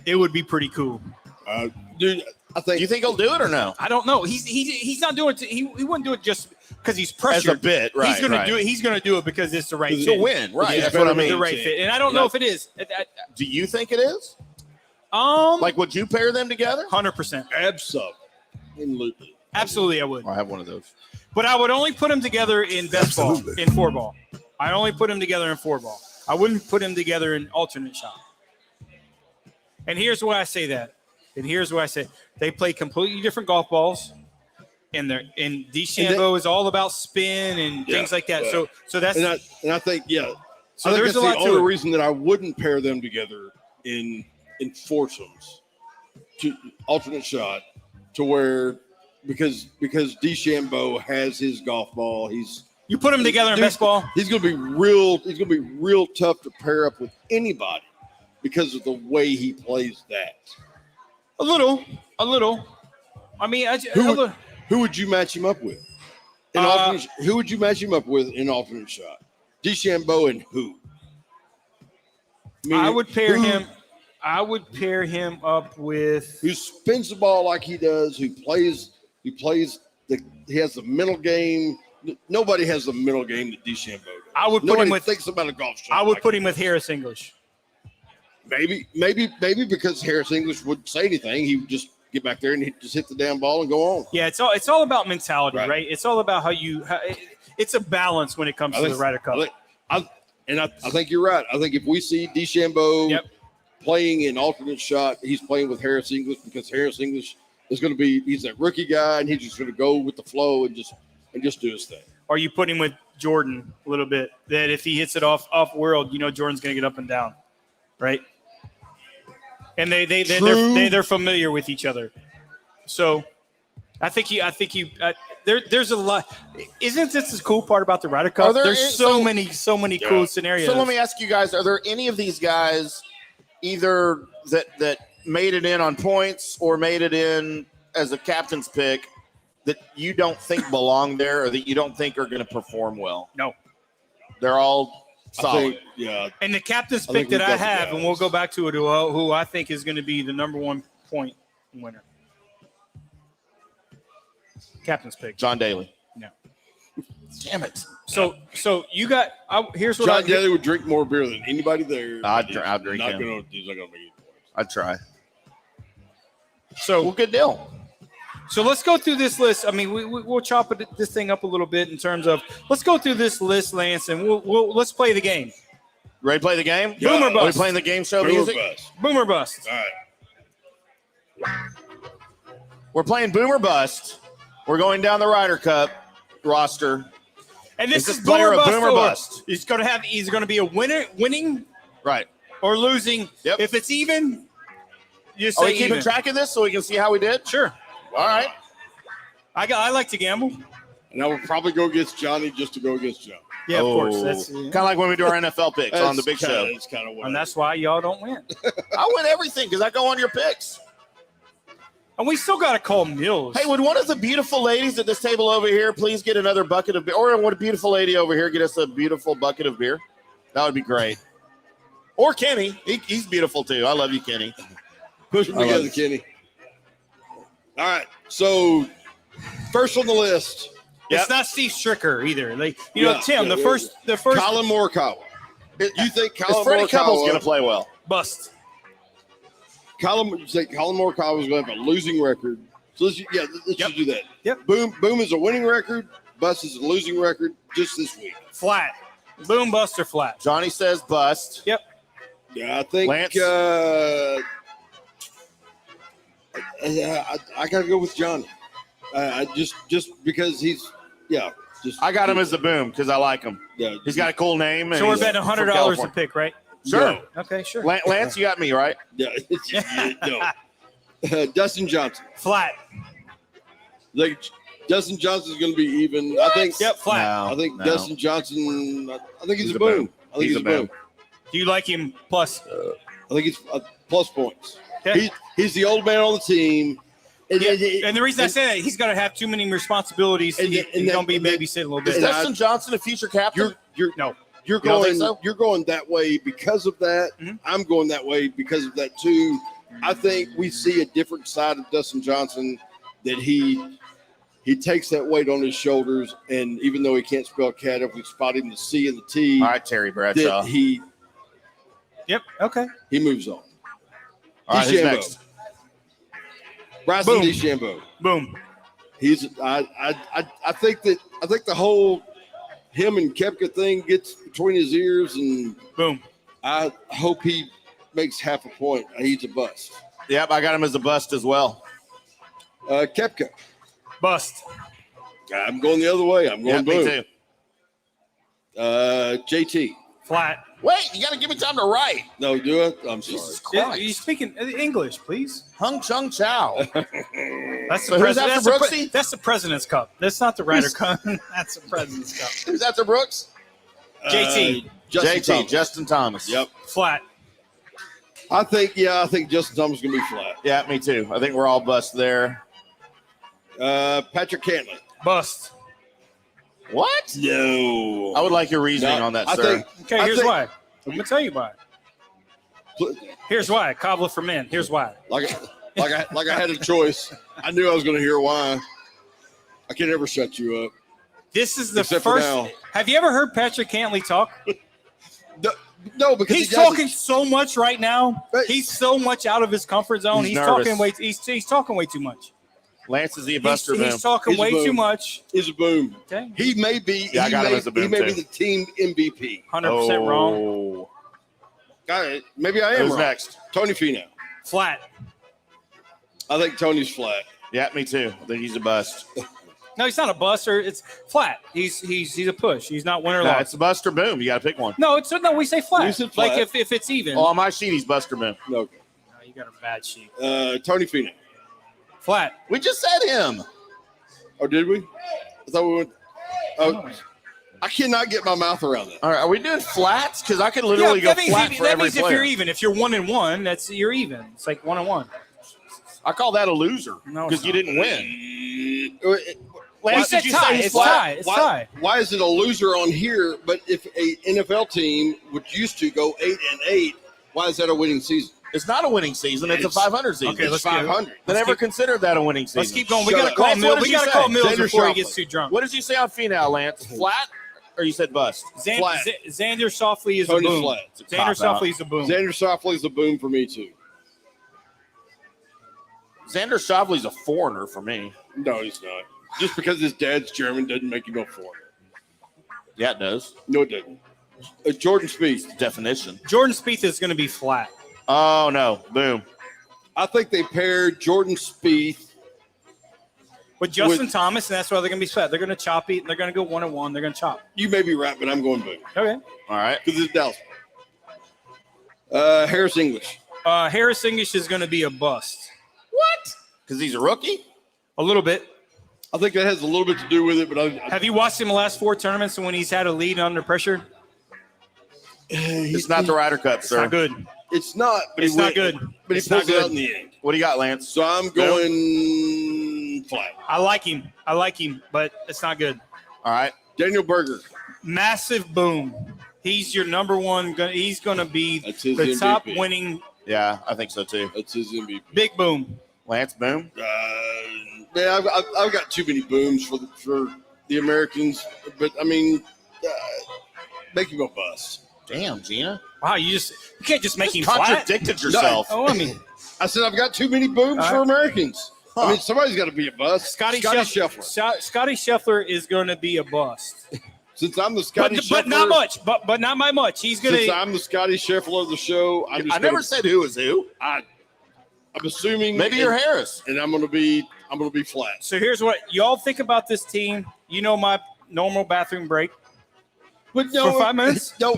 it would be pretty cool. Dude, I think. Do you think he'll do it or no? I don't know. He's not doing it. He wouldn't do it just because he's pressured. As a bit, right? He's going to do it. He's going to do it because it's the right fit. To win, right? Yeah, That's what I mean. The right fit, and I don't know if it is. Do you think it is? Like, would you pair them together? 100%. Absolutely, I would. I have one of those. But I would only put them together in best ball, in 4-ball. I only put them together in 4-ball. I wouldn't put them together in alternate shot. And here's why I say that. They play completely different golf balls. And DeChambeau is all about spin and things like that. So that's and I think So I think there's that's a lot the to only it. reason that I wouldn't pair them together in foursomes to alternate shot to where because DeChambeau has his golf ball. You put them together in best ball. He's gonna be real tough to pair up with anybody because of the way he plays that. A little. I mean, Who would you match him up with? Who would you match him up with in alternate shot? DeChambeau and who? I would pair him. I would pair him up with who spins the ball like he does. Who plays? He has the mental game. Nobody has the mental game that DeChambeau does. I would put him with. Thinks about a golf shot. I would put him with Harris English. Maybe because Harris English wouldn't say anything, he would just get back there and he'd just hit the damn ball and go on. Yeah, it's all about mentality, right? It's all about how it's a balance when it comes to the Ryder Cup. I think you're right. I think if we see DeChambeau playing in alternate shot, he's playing with Harris English because Harris English is going to be he's that rookie guy and he's just going to go with the flow and just do his thing. Or you put him with Jordan a little bit. That if he hits it off world, Jordan's going to get up and down, right? And they're familiar with each other. So I think there's a lot. Isn't this the cool part about the Ryder Cup? There's so many cool scenarios. So let me ask you guys: are there any of these guys either that made it in on points or made it in as a captain's pick that you don't think belong there or that you don't think are going to perform well? No, they're all solid. And the captain's pick that I have, and we'll go back to it, who I think is going to be the number 1 point winner. Captain's pick. John Daly. No. Damn it. So you got here's what John Daly would drink more beer than anybody there. I'd drink him. He's not going to make it. I'd try. So good deal. So let's go through this list. I mean, we'll chop this thing up a little bit in terms of let's go through this list, Lance, and let's play the game. Ready to play the game? Yeah. Boomer bust. Are we playing the game show music? Boomer bust. All right. We're playing Boomer Bust. We're going down the Ryder Cup roster. And this is player Boomer of Boomer Bust. He's going to be a winning, right, or losing. Yep. If it's even, you say Are we keeping track of this so we can see how we did? Sure. All right. I like to gamble. And I would probably go against Johnny just to go against John. Yeah, of course. That's kind of like when we do our NFL picks on the big show. That's kind of what. And that's why y'all don't win. I win everything because I go on your picks. And we still got to call Mills. Hey, would one of the beautiful ladies at this table over here please get another bucket of beer? Or would a beautiful lady over here get us a beautiful bucket of beer? That would be great. Or Kenny. He's beautiful, too. I love you, Kenny. Push them together, Kenny. All right. So, first on the list. It's not Steve Stricker either. Like Tim, the first Colin Morikawa. You think Colin Freddie Couples going to Morikawa play well? bust? You say Colin Morikawa is going to have a losing record. So let's just do that. Yep. Boom is a winning record. Bust is a losing record just this week. Flat. Boom, bust, or flat. Johnny says bust. Yep. Yeah, I think Lance? I got to go with Johnny. Just because I got him as a boom because I like him. Yeah, He's got a cool name. And So we're he's betting from $100 a California. pick, right? Sure. No. Okay, sure. Lance, you got me, right? Yeah, no. Dustin Johnson. Flat. Like Dustin Johnson's going to be even. I think. Yep, flat. No, I think no. Dustin Johnson. I think he's a boom. I think he's a boom. Do you like him plus? I think he's plus points. Okay. He's the old man on the team. And the reason I say that, he's going to have too many responsibilities. He's going to be babysitting a little Is bit. Dustin Johnson a future captain? You're No. You're You don't think going. so? You're going that way because of that. Mhm. I'm going that way because of that too. I think we see a different side of Dustin Johnson that he takes that weight on his shoulders, and even though he can't spell cat, if we spot him the C and the T, All right, Terry Bradshaw. that he Okay. moves on. All right, who's DeChambeau. next? Bryson Boom. DeChambeau. Boom. He's. I think the whole him and Koepka thing gets between his ears, and Boom. I hope he makes half a point. He's a bust. Yep, I got him as a bust as well. Koepka. Bust. I'm going the other way. I'm going Me boom. too. JT. Flat. Wait, you got to give me time to write. No, do it. I'm sorry. Jesus Yeah, Christ. you speaking English, please? Hung Chung Chow. That's So who's after Brooksy? That's the President's Cup. That's not the Ryder Cup. That's the President's Cup. Who's after Brooks? JT. Justin JT, Thomas. Justin Thomas. Yep. Flat. I think Justin Thomas is going to be flat. Yeah, me too. I think we're all bust there. Patrick Cantley. Bust. What? No. I would like your reasoning on that, sir. Okay, here's why. I'm going to tell you why. Here's why. Cobbler for men. Here's why. Like I had a choice. I knew I was going to hear why. I can never shut you up. This is the Except for first. now. Have you ever heard Patrick Cantley talk? No, because He's he doesn't- talking so much right now. But- He's so much out of his comfort zone. He's He's nervous. talking way. He's talking way too much. Lance is the buster boom. He's talking He's a way boom. too much. Is a boom. Okay. He may be. Yeah, I he got him may, as a boom, he may be too. the team MVP. 100% wrong. Maybe I am Who's wrong. next? Tony Finau. Flat. I think Tony's flat. Yeah, me too. I think he's a bust. No, he's not a buster. It's flat. He's a push. He's not winner No, loss. it's a buster boom. You got to pick one. No, we say flat. You said flat. Like if it's even. Oh, on my sheet, he's buster boom. No. No, you got a bad sheet. Tony Finau. Flat. We just said him. Oh, did we? I thought we went. Oh, I cannot get my mouth around that. All right, are we doing flats? Because I could literally go flat for that every means if player. you're even. If you're 1-1, you're even. It's like 1-1. I call that a loser No, because it's you not. didn't win. We Lance, said did you tie. say It's flat? tie. It's tie. Why is it a loser on here? But if a NFL team would used to go 8-8, why is that a winning season? It's not a winning season. It's a 500 season. Okay, It's let's get- 500. They never keep- considered that a winning season. Let's keep going. We Shut got to up. call Lance, what Mills. did We you got to say? call Mills Xander before he Schauffele. gets too drunk. What did you say on Finau, Lance? Flat, or you said bust? Flat. Xander Schauffele is Tony's a boom. flat. Xander cop-out. Schauffele is a boom. Xander Schauffele is a boom for me too. Xander Schauffele's a foreigner for me. No, he's not. Just because his dad's German doesn't make him a foreigner. Yeah, it does. No, it doesn't. Jordan Spieth. Definition. Jordan Spieth is going to be flat. Oh, no. Boom. I think they paired Jordan Spieth. With Justin Thomas, and that's why they're going to be flat. They're going to chop it. They're going to go 1-1. They're going to chop. You may be right, but I'm going boom Okay. All right. because it's Dallas. Harris English. Harris English is going to be a bust. What? Because he's a rookie? A little bit. I think that has a little bit to do with it, but Have you watched him the last 4 tournaments and when he's had a lead under pressure? It's not the Ryder Cup, It's sir. not good. It's not. But It's not good. But It's he pulls not it out good. in the end. What do you got, Lance? So I'm going flat. I like him, but it's not good. All right. Daniel Berger. Massive boom. He's your number one. He's going to be That's his the MVP. top winning. Yeah, I think so too. That's his MVP. Big boom. Lance Boom. Man, I've got too many booms for the Americans, but I mean, make him go bust. Damn, Gina. Wow, you can't just make him flat. Contradicted yourself. Oh, I mean, I said I've got too many booms for Americans. I mean, somebody's got to be a bust. Scotty Scheffler. Scotty Scheffler is going to be a bust. Since I'm the Scotty Scheffler, but not much. But not by much. He's going to. Since I'm the Scotty Scheffler of the show, I never said who was who. I'm assuming Maybe you're Harris. and I'm gonna be flat. So here's what y'all think about this team. You know my normal bathroom break But for 5 minutes. No,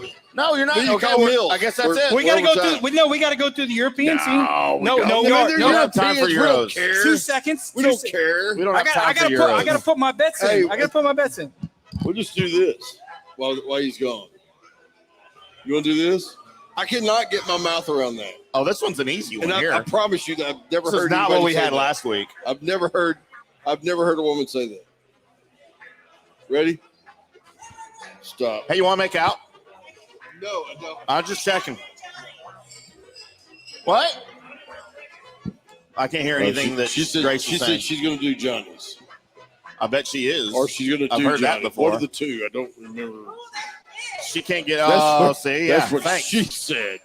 you're not. Then you Okay, call Mills. I guess that's We're- it. We got to Where go was through. that? We got to go through the European team. No, No, we don't have time for We Euros. don't care. 2 seconds. We don't care. We don't I have got. time I got for to put. Euros. I got to put my bets in. Hey, I got to put my bets in. We'll just do this while he's gone. You want to do this? I cannot get my mouth around that. Oh, this one's an easy one And here. I promise you that I've never This heard is not anybody what we say had that. last week. I've never heard a woman say that. Ready? Stop. Hey, you want to make out? No, I don't. I'm just checking. What? I can't hear anything that she said. Grace She was said saying. she's going to do Johnny's, I bet she is. or she's going to I've do heard that Johnny. before. One of the two. I don't remember. She can't get. That's Oh, what- see, yeah. That's what Thanks. she said.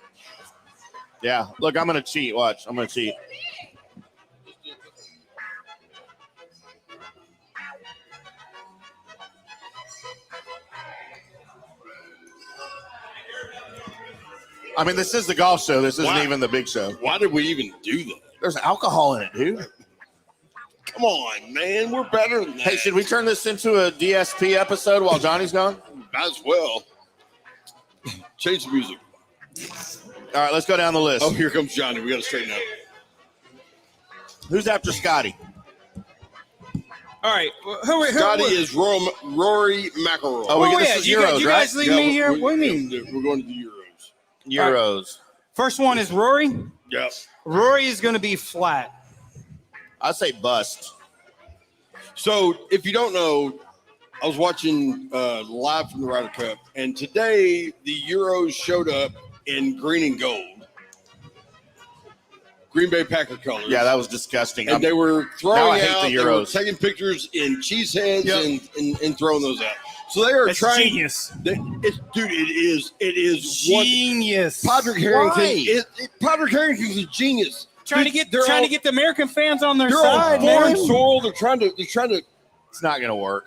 Yeah. Look, I'm gonna cheat. Watch. I'm gonna cheat. I mean, this is the golf show. This isn't Why? even the big show. Why did we even do that? There's alcohol in it, dude. Come on, man. We're better than that. Hey, should we turn this into a DSP episode while Johnny's gone? Might as well. Change the music. All right, let's go down the list. Oh, here comes Johnny. We got to straighten up. Who's after Scotty? All right. Scotty is Rory McIlroy. Oh, Oh, this yeah. is You Euros, guys right? leave me here. What do you mean? We're going to the Euros. Euros. First one is Rory. Yep. Rory is going to be flat. I say bust. So, if you don't know, I was watching live from the Ryder Cup, and today the Euros showed up in green and gold. Green Bay Packer colors. Yeah, that was disgusting. And they were Now I throwing hate out, the they were Euros. taking pictures in cheese heads Yep. and throwing those out. So they are That's trying. genius. It is Genius. Patrick Harrington. Why? Patrick Harrington's a genius. Trying to get the American fans on their They're side, on foreign man. soil. They're trying to. It's not going to work.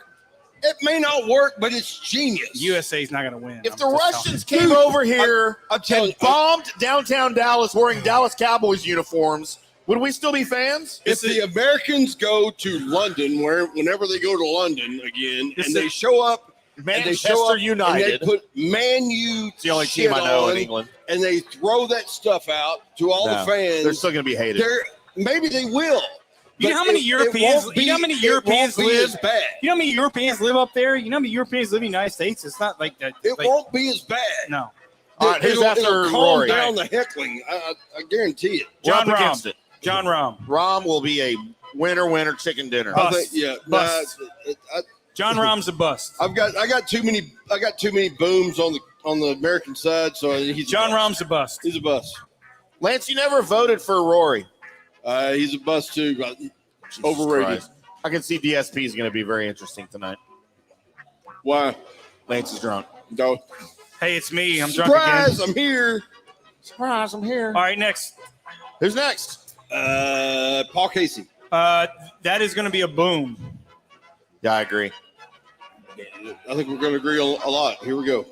It may not work, but it's genius. USA's not going to win. If the Russians came over here I'm telling and you, bombed downtown Dallas wearing Dallas Cowboys uniforms, would we still be fans? if the Americans go to London, whenever they go to London again, This and they is- show up, Manchester United. and they put Man U, It's the only team I know in on, England. and they throw that stuff out to all No, the fans. They're still going to be hated. Maybe they will. You know how many Europeans? You know how many Europeans live? Bad. You know how many Europeans live up there? You know how many Europeans live in the United States? It's not like that. It like, won't be as bad. No. All right, who's it'll after calm Rory? down the heckling. I guarantee it. We're John up Rahm. against it. John Rahm. Rom will be a winner chicken dinner. Oh. I think, yeah. Bust. John Rahm's a bust. I got too many booms on the American side, so he's John a bust. Rahm's a bust. He's a bust. Lance, you never voted for Rory. He's a bust too. But Jesus overrated. Christ. I can see DSP is going to be very interesting tonight. Why? Lance is drunk. No. Hey, it's me. I'm drunk Surprise! again. I'm here. Surprise, I'm here. All right, next. Who's next? Paul Casey. That is going to be a boom. Yeah, I agree. I think we're going to agree a lot. Here we go.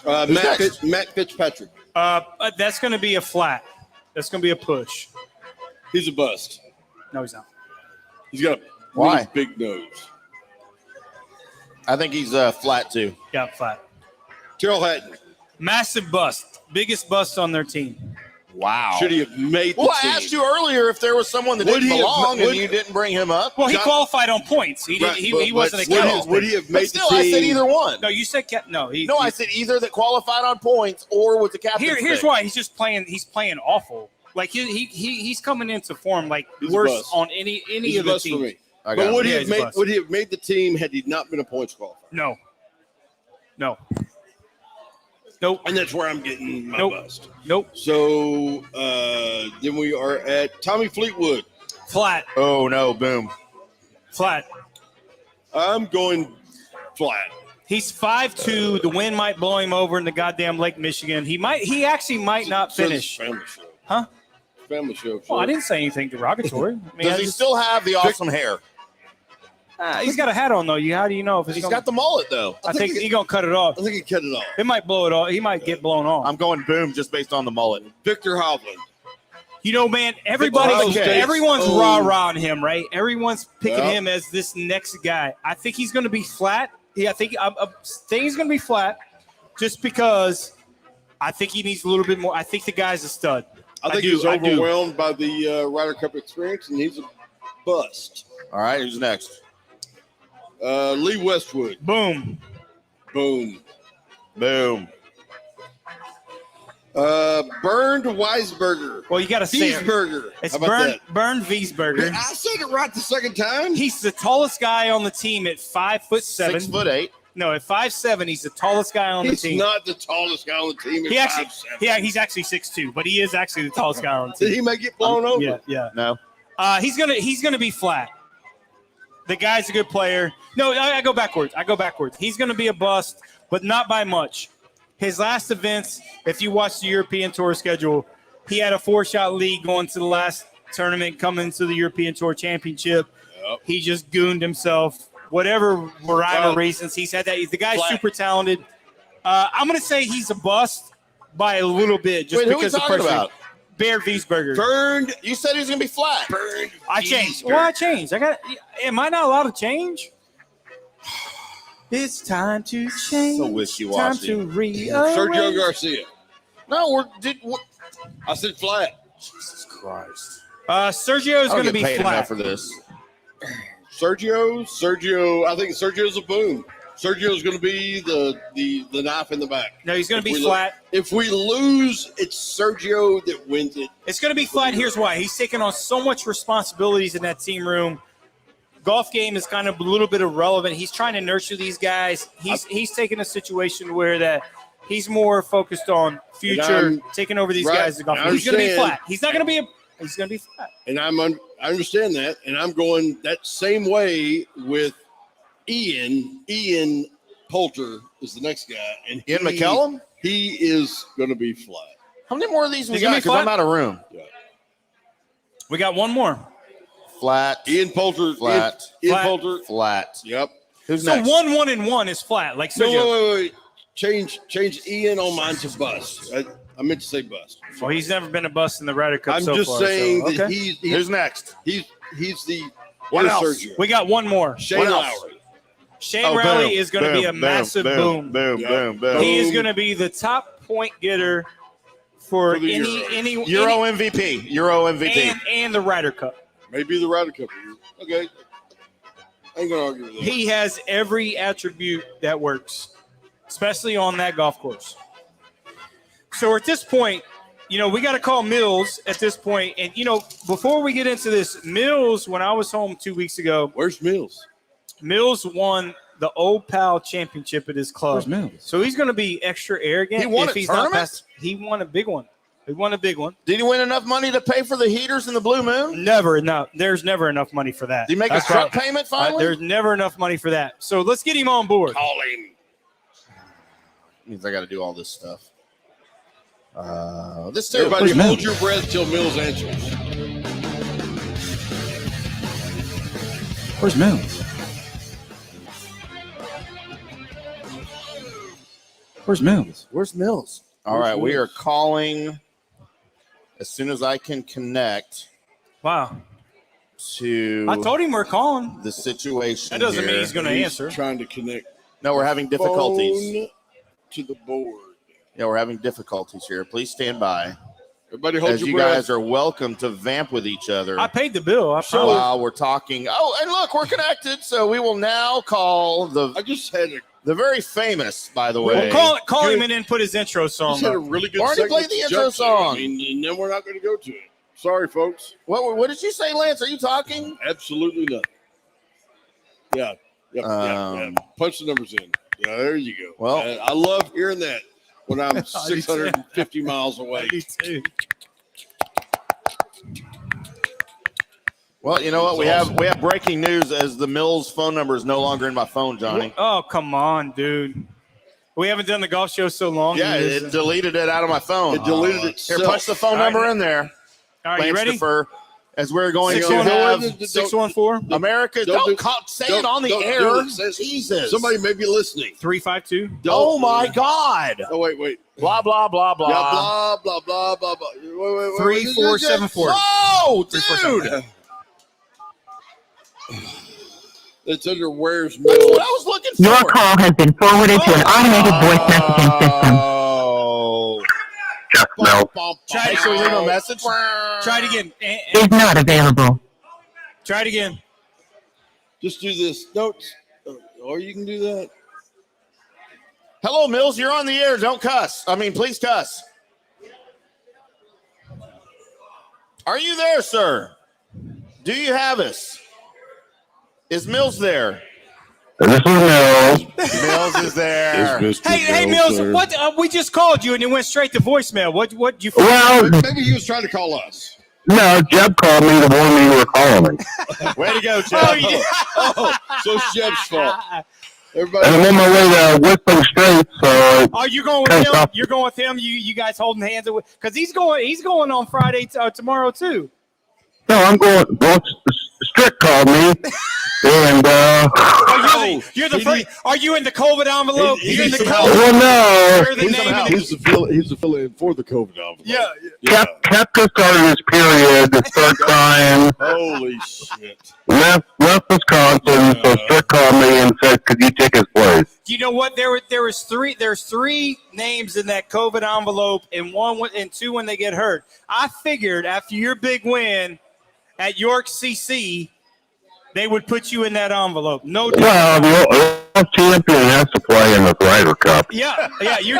Who's next? Matt Fitzpatrick. That's going to be a flat. That's going to be a push. He's a bust. No, he's not. He's got a Why? really big nose. I think he's flat too. Yeah, flat. Terrell Hatton. Massive bust. Biggest bust on their team. Wow. Should he have made the Well, team? I asked you earlier if there was someone that Would didn't he have- belong and would- you didn't bring him up. Well, he qualified on points. He didn't. Right, He wasn't a would captain. would he have But made still, the I team? said either one. No, you said no. No, I said either that qualified on points or was the captain. Here's why he's just playing. He's playing awful. Like he's coming into form like He's a worse bust. on any He's of a the bust for teams. me. I got But him. would Yeah, he he's have a made? bust. Would he have made the team had he not been a points qualifier? No. Nope. And that's where I'm getting my Nope. bust. Nope. So then we are at Tommy Fleetwood. Flat. Oh, no. Boom. Flat. I'm going flat. He's 5'2". The wind might blow him over in the goddamn Lake Michigan. He actually might not So this finish. family show. Huh? Family show. Well, I didn't say anything derogatory. I mean, Does he still have the awesome hair? He's got a hat on though. How do you know if it's He's gonna, got the mullet, though. I think he's gonna cut it off. I think he cut it off. It might blow it off. He might get blown off. I'm going boom just based on the mullet. Victor Hovland. You know, man, Ohio everyone's State's rah-rahing him, right? Everyone's picking Yeah. him as this next guy. I think he's going to be flat. Yeah, I think he's going to be flat just because I think he needs a little bit more. I think the guy's a stud. I think he's overwhelmed by the Ryder Cup experience, and he's a bust. All right, who's next? Lee Westwood. Boom. Boom. Boom. Bernd Weisberger. Well, you got to say it. Wiesberger. It's How about Bernd Wiesberger. I said it right the second time. He's the tallest guy on the team at 5'7". 6'8". No, at 5'7", he's the tallest guy on the He's team. not the tallest guy on the team. He actually, he's actually 6'2", but he is actually the tallest guy on the Did team. he may get blown over? Yeah. No. He's gonna be flat. The guy's a good player. No, I go backwards. He's gonna be a bust, but not by much. His last events, if you watch the European Tour schedule, he had a 4-shot lead going to the last tournament, coming to the European Tour Championship. Yep. He just gooned himself. Whatever variety of reasons, he's had that. The guy's Flat. super talented. I'm gonna say he's a bust by a little bit, just Wait, who are we because the talking person. about? Bernd Wiesberger. Bernd. You said he was going to be flat. Bernd. I changed. Wiesberger. Well, I changed. Am I not allowed to change? It's time to change. So wishy-washy. Time to rearrange. Sergio Garcia. No, I said flat. Jesus Christ. Sergio is I going don't to get be paid enough flat. for this. Sergio. I think Sergio's a boom. Sergio's going to be the knife in the back. No, he's going to If be we flat. If we lose, it's Sergio that wins it. It's going to be flat. Here's why. He's taking on so much responsibilities in that team room. Golf game is kind of a little bit irrelevant. He's trying to nurture these guys. He's taking a situation where that he's more focused on future, taking over these guys. To golf. He's going to be flat. He's not going to be he's going to be flat. And I understand that, and I'm going that same way with Ian. Ian Poulter is the next guy, and Ian McKellum? He is going to be flat. How many more of these we He's gonna got? be Because I'm flat? out of room. Yeah. We got one more. Flat. Ian Poulter. Flat. Ian Flat. Poulter. Flat. Yep. Who's So next? 1, 1, and 1 is flat. Like No, Sergio. wait. Change Ian on mine to bust. I meant to say bust. Well, he's never been a bust in the Ryder Cup I'm so just far. saying so, that okay. he's next? the What else? Sergio. We got one more. Shane What else? Lowry. Shane Oh, Rowley boom, is going to be a boom, massive boom. Boom, Yeah. boom, boom. He is Boom. going to be the top point getter for For the any Euro MVP. Euro MVP. and the Ryder Cup. Maybe the Ryder Cup. Okay. I ain't gonna argue with that. He has every attribute that works, especially on that golf course. So at this point, we got to call Mills at this point. And, before we get into this, Mills, when I was home 2 weeks ago, Where's Mills? Mills won the Old Pal Championship at his club. Where's Mills? So he's going to be extra arrogant. He won if a he's tournament? not past. He won a big one. He won a big one. Did he win enough money to pay for the heaters in the Blue Moon? Never enough. There's never enough money for that. Did he make That's a truck right. payment finally? There's never enough money for that. So let's get him on board. Call him. Means I got to do all this stuff. This too. Everybody Where's hold Mills? your breath till Mills answers. Where's Mills? Where's Mills? Where's Mills? All right, we are calling as soon as I can connect Wow. to I told him we're calling. the situation. That doesn't mean here. he's going to answer. Trying to connect No, we're having difficulties. phone to the board. Yeah, we're having difficulties here. Please stand by. Everybody hold as your you breath. guys are welcome to vamp with each other. I paid the bill. While we're talking. Oh, and look, we're connected. So we will now call I just had the very famous, by the way. Call him and then put his intro song. Just had a really good Already segment played the to intro jump to. song. I mean, and then we're not going to go to it. Sorry, folks. What did you say, Lance? Are you talking? Absolutely nothing. Yeah. Yeah. Punch the numbers in. Yeah, there you go. Well, I love hearing that when I'm 650 miles away. Me too. Well, you know what? We have breaking news as the Mills phone number is no longer in my phone, Johnny. Oh, come on, dude. We haven't done the golf show so long. Yeah, it deleted it out of my phone. It deleted itself. Here, punch the phone number in there. All right, you ready? As we're going to 614 America. Don't say it on the air. Jesus. Somebody may be listening. 352. Oh, my God. Oh, wait. Blah, blah, blah, blah. Yeah, blah, blah, blah, blah. Wait. 3474. Oh, dude. It's under Where's That's Mills. what I was looking for. Your call has been forwarded to an automated voice messaging system. Oh. Try Should we leave a message? Try it again. Is not available. Try it again. Just do this. Or you can do that. Hello, Mills. You're on the air. Don't cuss. Please cuss. Are you there, sir? Do you have us? Is Mills there? This is Mills. Mills is there. Hey, Mills. sir. What? We just called you and it went straight to voicemail. What? You? Well, Maybe he was trying to call us. no, Jeb called me to warn me you were calling me. Way to go, Jeb. Oh, yeah. So it's Jeb's fault. And Everybody. I'm on my way to Whistling Straits, so Oh, you're going with him? You're going with him? You guys holding hands? Because he's going on Friday tomorrow too. no, I'm going. Well, Strick called me, and You're the first. Are you in the COVID envelope? You're in the somehow- COVID. well, no, You're the name of the- He's the fill-in for the COVID envelope. Yeah. Kepka started his period, started crying, Holy shit. left Wisconsin, so Strick called me and said, "Could you take his place?" You know what? There's three names in that COVID envelope, and two when they get hurt. I figured after your big win at York CC, they would put you in that envelope. No doubt. Well, the champion has to play in the Ryder Cup. Yeah. You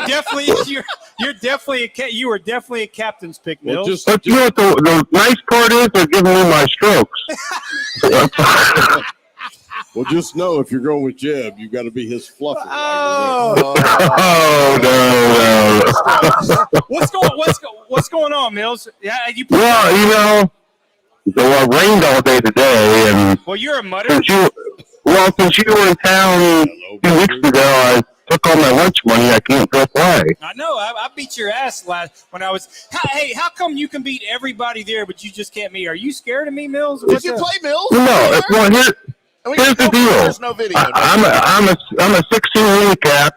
were definitely a captain's pick, Mills. But you know what the nice part is? They're giving me my strokes. Well, just know if you're going with Jeb, you got to be his fluffer. Oh. Oh, no. What's going on, Mills? Yeah, Well, you know, it rained all day today, and Well, you're a mutter. since you were in town 2 weeks ago, I took all my lunch money. I can't go play. I know. I beat your ass when I was. Hey, how come you can beat everybody there, but you just can't me? Are you scared of me, Mills? Did you play Mills? No, well, here's the deal. There's no video. I'm a 16 handicap.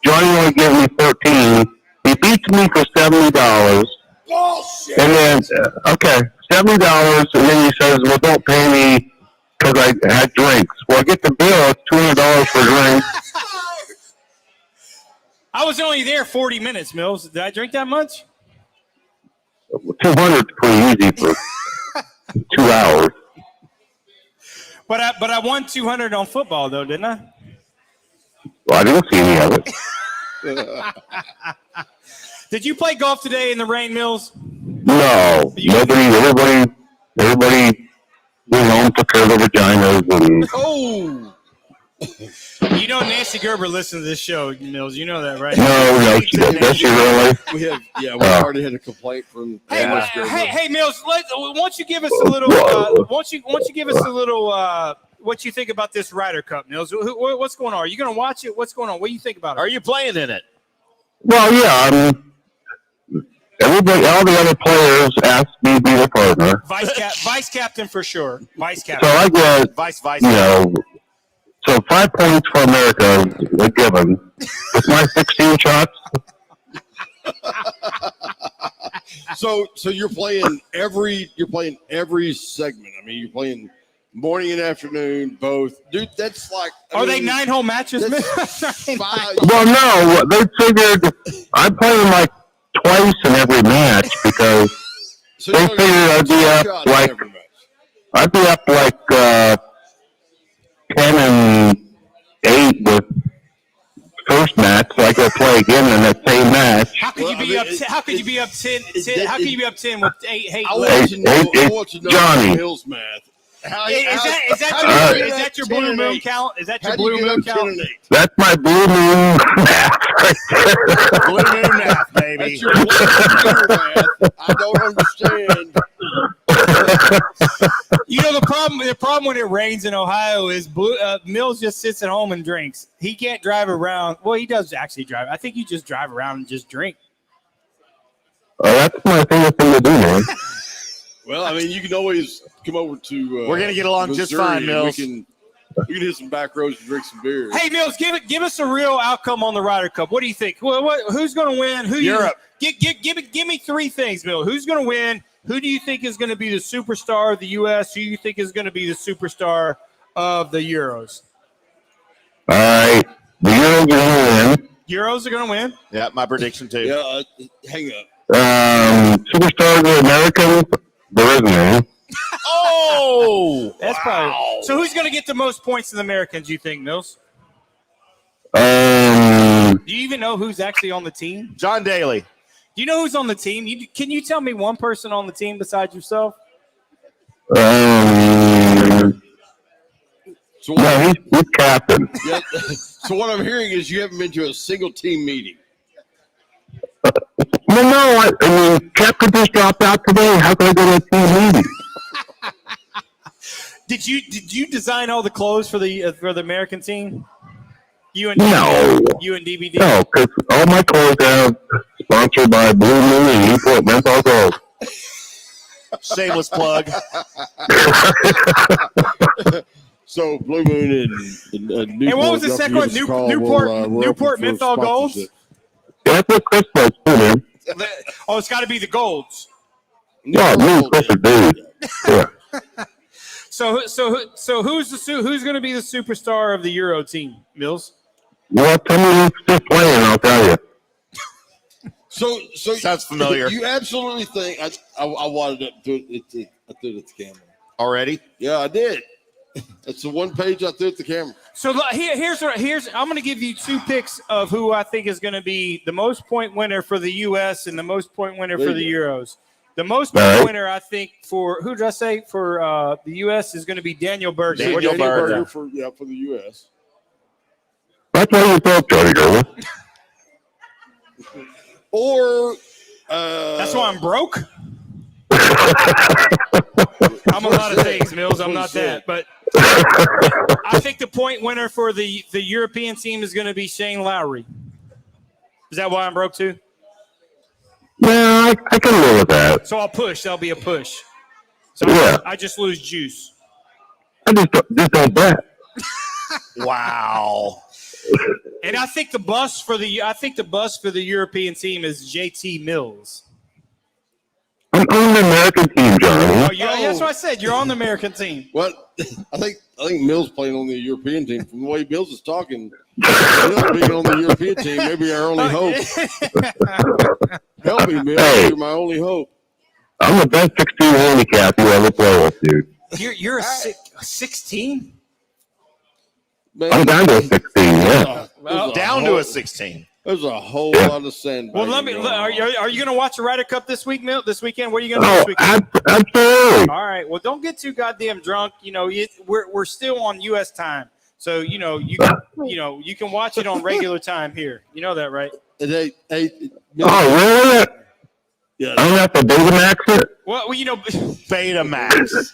Johnny only gave me 13. He beats me for $70. Bullshit. And then, $70, and then he says, well, don't pay me because I had drinks. Well, I get the bill, it's $200 for drinks. I was only there 40 minutes, Mills. Did I drink that much? 200 is pretty easy for 2 hours. But I won 200 on football, though, didn't I? Well, I didn't see any of it. Did you play golf today in the rain, Mills? No, everybody went home, took care of their vaginas. And, Oh. You know Nancy Gerber listens to this show, Mills. You know that, right? no, does she really? We already had a complaint from. Hey, Mills. Won't you give us a little? Won't you give us a little? What you think about this Ryder Cup, Mills? What's going on? Are you going to watch it? What's going on? What do you think about it? Are you playing in it? Well, yeah, everybody, all the other players asked me to be their partner. Vice captain for sure. Vice captain. So I get, Vice. so 5 points for America are given. With my 16 shots. So you're playing every segment. I mean, you're playing morning and afternoon, both. Dude, that's like. Are they 9-hole matches? That's 5. Well, no, they figured I'm playing like twice in every match because So they figured I'd be up like 10-8 with first match, so I go play again in that same match. How could you be up? How could you be up 10? How could you be up 10 with 8? I want to know Johnny. Mills math. Is that your blue moon count? Is that your blue moon count? That's my blue moon math right there. Blue moon math, baby. That's your blue moon math. I don't understand. You know the problem when it rains in Ohio is Mills just sits at home and drinks. He can't drive around. Well, he does actually drive. I think you just drive around and just drink. Oh, that's my favorite thing to do, man. Well, I mean, you can always come over to. We're gonna get along Missouri just fine, Mills. We can hit some back roads and drink some beers. Hey, Mills, give us a real outcome on the Ryder Cup. What do you think? Who's going to win? Europe. Give me three things, Mills. Who's going to win? Who do you think is going to be the superstar of the U.S.? Who do you think is going to be the superstar of the Euros? All right. The Euros are going to win. Euros are going to win? Yeah, my prediction too. Yeah, hang up. Superstar of the Americans, there isn't any. Oh! That's probably. So who's going to get the most points in the Americans, you think, Mills? Do you even know who's actually on the team? John Daly. Do you know who's on the team? Can you tell me one person on the team besides yourself? So he's captain. Yeah, so what I'm hearing is you haven't been to a single team meeting. No, I mean, captain just dropped out today. How can I go to a team meeting? Did you design all the clothes for the American team? You and DBD? No, because all my clothes are sponsored by Blue Moon and Newport Menthol Gold. Shameless plug. So Blue Moon and Newport. And what was the second one? Newport Menthol Golds? Yeah, that's what Chris was too, man. Oh, it's got to be the Golds. Yeah, me and Chris are dude. Yeah. So who's going to be the superstar of the Euro team, Mills? Well, tell me who's still playing, I'll tell you. So sounds familiar. You absolutely think I wanted to do it. I threw it at the camera Already? Yeah, I did. That's the one page I threw at the camera. So here's I'm going to give you two picks of who I think is going to be the most point winner for the U.S. and the most point winner for the Euros. The most point winner, I think, for who did I say for the U.S. is going to be Daniel Berger. Daniel Berger for the U.S. That's what I thought, Johnny Girl. Or that's why I'm broke. I'm a lot of things, Mills. I'm not that, but I think the point winner for the European team is going to be Shane Lowry. Is that why I'm broke too? Yeah, I can live with that. So I'll push. That'll be a push. So yeah. I just lose juice. I just don't bet. Wow. And I think the bus for the European team is JT Mills. I'm on the American team, Johnny. Oh, yeah, that's what I said. You're on the American team. Well, I think Mills playing on the European team. From the way Mills is talking, Mills being on the European team may be our only hope. Help me, Mills. Hey. You're my only hope. I'm the best 16 handicap you ever play with, dude. You're a 16? I'm down to a 16, yeah. Down to a 16. There's a whole lot of sand. Well, are you going to watch the Ryder Cup this weekend? What are you going to do this weekend? Absolutely. All right. Well, don't get too goddamn drunk. You know, we're still on U.S. time, so you can watch it on regular time here. You know that, right? Hey, really? Yeah. I don't have to Betamax it? Well, Betamax.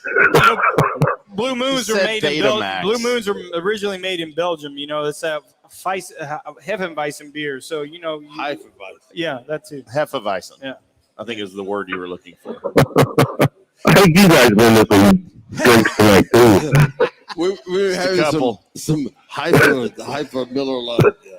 Blue moons are made in Belgium. Blue moons are originally made in Belgium. You know, it's a Hefeweizen beer. So Hefeweizen. Yeah, that too. Hefeweizen. Yeah, I think is the word you were looking for. I think you guys been with some drinks tonight too. We're having some Haifa Miller Lite. Yeah.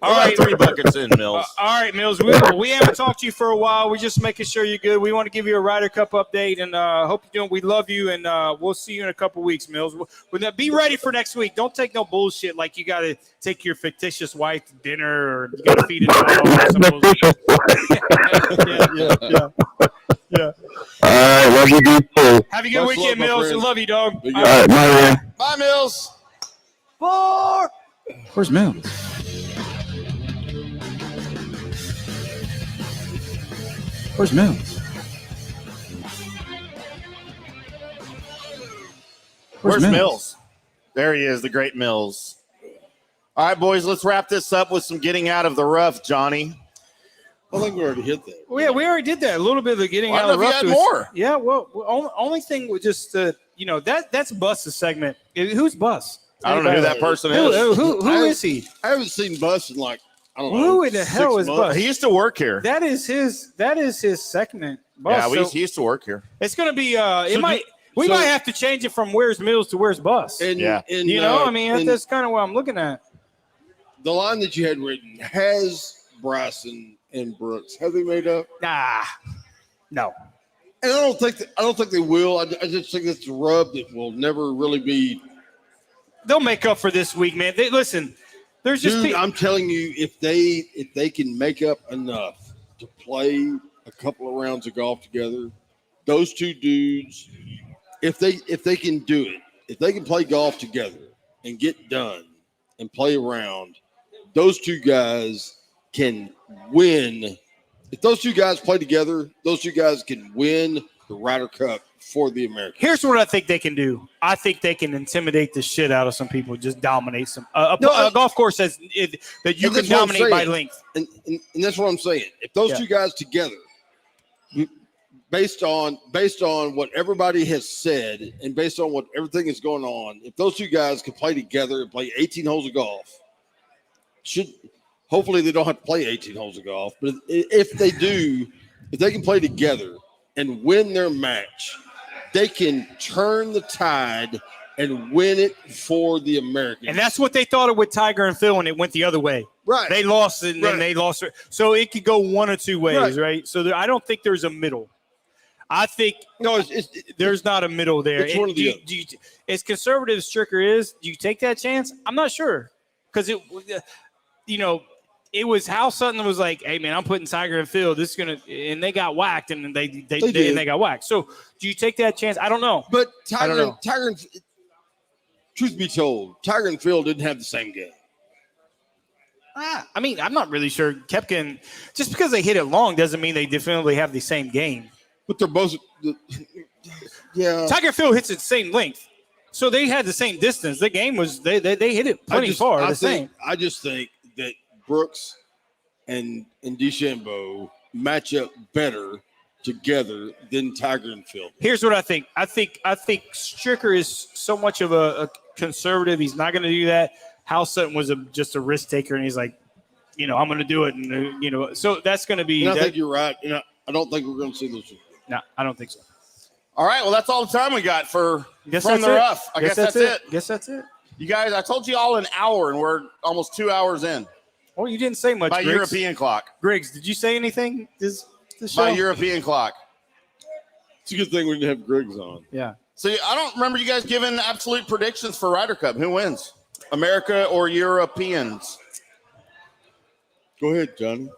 All right. 3 buckets in, Mills. All right, Mills. We haven't talked to you for a while. We're just making sure you're good. We want to give you a Ryder Cup update, and hope you're doing. We love you, and we'll see you in a couple weeks, Mills. Be ready for next week. Don't take no bullshit like you got to take your fictitious wife to dinner or you got to feed a dog or some bullshit. Yeah. All right, love you good too. Have a good weekend, Mills. Love you, dog. All right, bye, man. Bye, Mills. 4. Where's Mills? Where's Mills? Where's Mills? There he is, the great Mills. All right, boys, let's wrap this up with some getting out of the rough, Johnny. I think we already hit that. Well, yeah, we already did that. A little bit of the getting Well, out of the rough. I don't know if you had more. Yeah, well, only thing was just that's Bus's segment. Who's Bus? I don't know who that person is. Who is he? I haven't seen Bus in like, I don't know. Who in the hell 6 is months. Bus? He used to work here. That is his segment. Bus. Yeah, So he used to work here. it's gonna be we might have to change it from Where's Mills to Where's Bus. And, Yeah. and, That's kind of what I'm looking at. the line that you had written has Bryson and Brooks. Have they made up? Nah, no. And I don't think they will. I just think that's a rub that will never really be. They'll make up for this week, man. Listen, there's just Dude, I'm telling you, if they can make up enough to play a couple of rounds of golf together, those two dudes, if they can do it, if they can play golf together and get done and play around, those two guys can win. If those two guys play together, those two guys can win the Ryder Cup for the Americans. Here's what I think they can do. I think they can intimidate the shit out of some people, just dominate some. A golf course that you And can that's what I'm dominate by saying. length. And that's what I'm saying. If those two guys together, based on what everybody has said and based on what everything is going on, if those two guys can play together and play 18 holes of golf, hopefully they don't have to play 18 holes of golf, but if they do, if they can play together and win their match, they can turn the tide and win it for the Americans. And that's what they thought it with Tiger and Phil, and it went the other way. Right. They lost it, and then they lost it. So it could go one or two ways, right? So I don't think there's a middle. I think there's not a middle there. It's one of the other. As conservative as Stricker is, do you take that chance? I'm not sure, because it was Hal Sutton was like, "Hey man, I'm putting Tiger and Phil. This is gonna," and they got whacked, and they got whacked. So do you take that chance? I don't know. But Tiger and truth be told, Tiger and Phil didn't have the same game. I mean, I'm not really sure. Koepka, just because they hit it long doesn't mean they definitely have the same game. But they're both, yeah. Tiger and Phil hits it the same length, so they had the same distance. The game was they hit it plenty far. Same. I just think that Brooks and DeChambeau match up better together than Tiger and Phil. Here's what I think. I think Stricker is so much of a conservative. He's not going to do that. Hal Sutton was just a risk taker, and he's like, I'm going to do it, and so that's going to be. And I think you're right. I don't think we're going to see those. No, I don't think so. All right, well, that's all the time we got for From the Rough. I guess that's it. Guess that's it. You guys, I told you all an hour, and we're almost 2 hours in. Oh, you didn't say much, By Griggs. European clock. Griggs, did you say anything this show? By European clock. It's a good thing we didn't have Griggs on. Yeah. So I don't remember you guys giving absolute predictions for Ryder Cup. Who wins? America or Europeans? Go ahead, Johnny.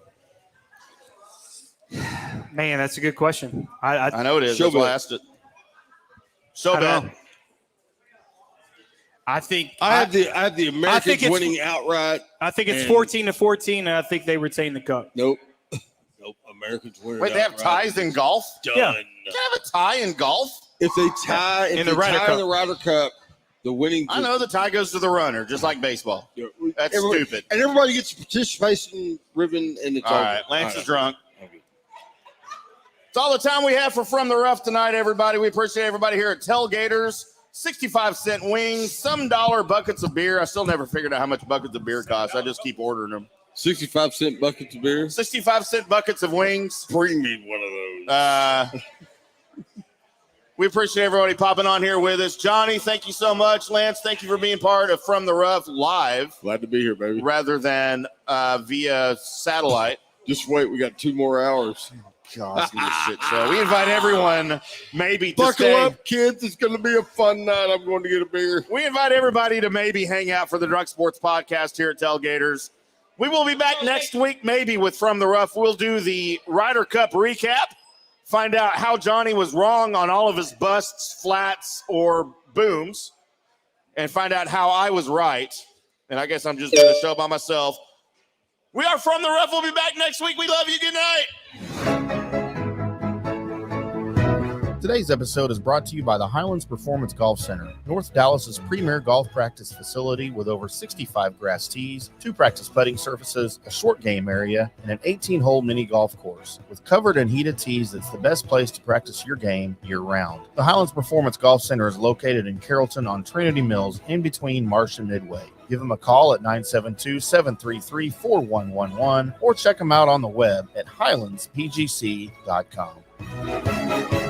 Man, that's a good question. I know it is. That's why I asked it. So bad. I think I have the Americans winning outright. I think it's 14-14, and I think they retain the cup. Nope. Americans winning. Wait, they have ties in golf? Done. Yeah. You can have a tie in golf? If they tie in the Ryder Cup, the winning. I know the tie goes to the runner, just like baseball. That's stupid. And everybody gets a participation ribbon, and it's all right. Lance is drunk. It's all the time we have for From the Rough tonight, everybody. We appreciate everybody here at Tailgaters. 65-cent wings, some dollar buckets of beer. I still never figured out how much buckets of beer cost. I just keep ordering them. 65-cent buckets of beer? 65-cent buckets of wings. Bring me one of those. We appreciate everybody popping on here with us. Johnny, thank you so much. Lance, thank you for being part of From the Rough live. Glad to be here, baby. Rather than via satellite. Just wait, we got 2 more hours. God, it's gonna be a shit show. We invite everyone maybe to Buckle stay. up, kids. It's going to be a fun night. I'm going to get a beer. We invite everybody to maybe hang out for the Drunk Sports Podcast here at Tailgaters. We will be back next week, maybe with From the Rough. We'll do the Ryder Cup recap, find out how Johnny was wrong on all of his busts, flats, or booms, and find out how I was right. And I guess I'm just doing the show by myself. We are From the Rough. We'll be back next week. We love you. Good night. Today's episode is brought to you by the Highlands Performance Golf Center, North Dallas's premier golf practice facility with over 65 grass tees, 2 practice putting surfaces, a short game area, and an 18-hole mini golf course. With covered and heated tees, it's the best place to practice your game year-round. The Highlands Performance Golf Center is located in Carrollton on Trinity Mills, in between Marsh and Midway. Give them a call at 972-733-4111 or check them out on the web at highlandspgc.com.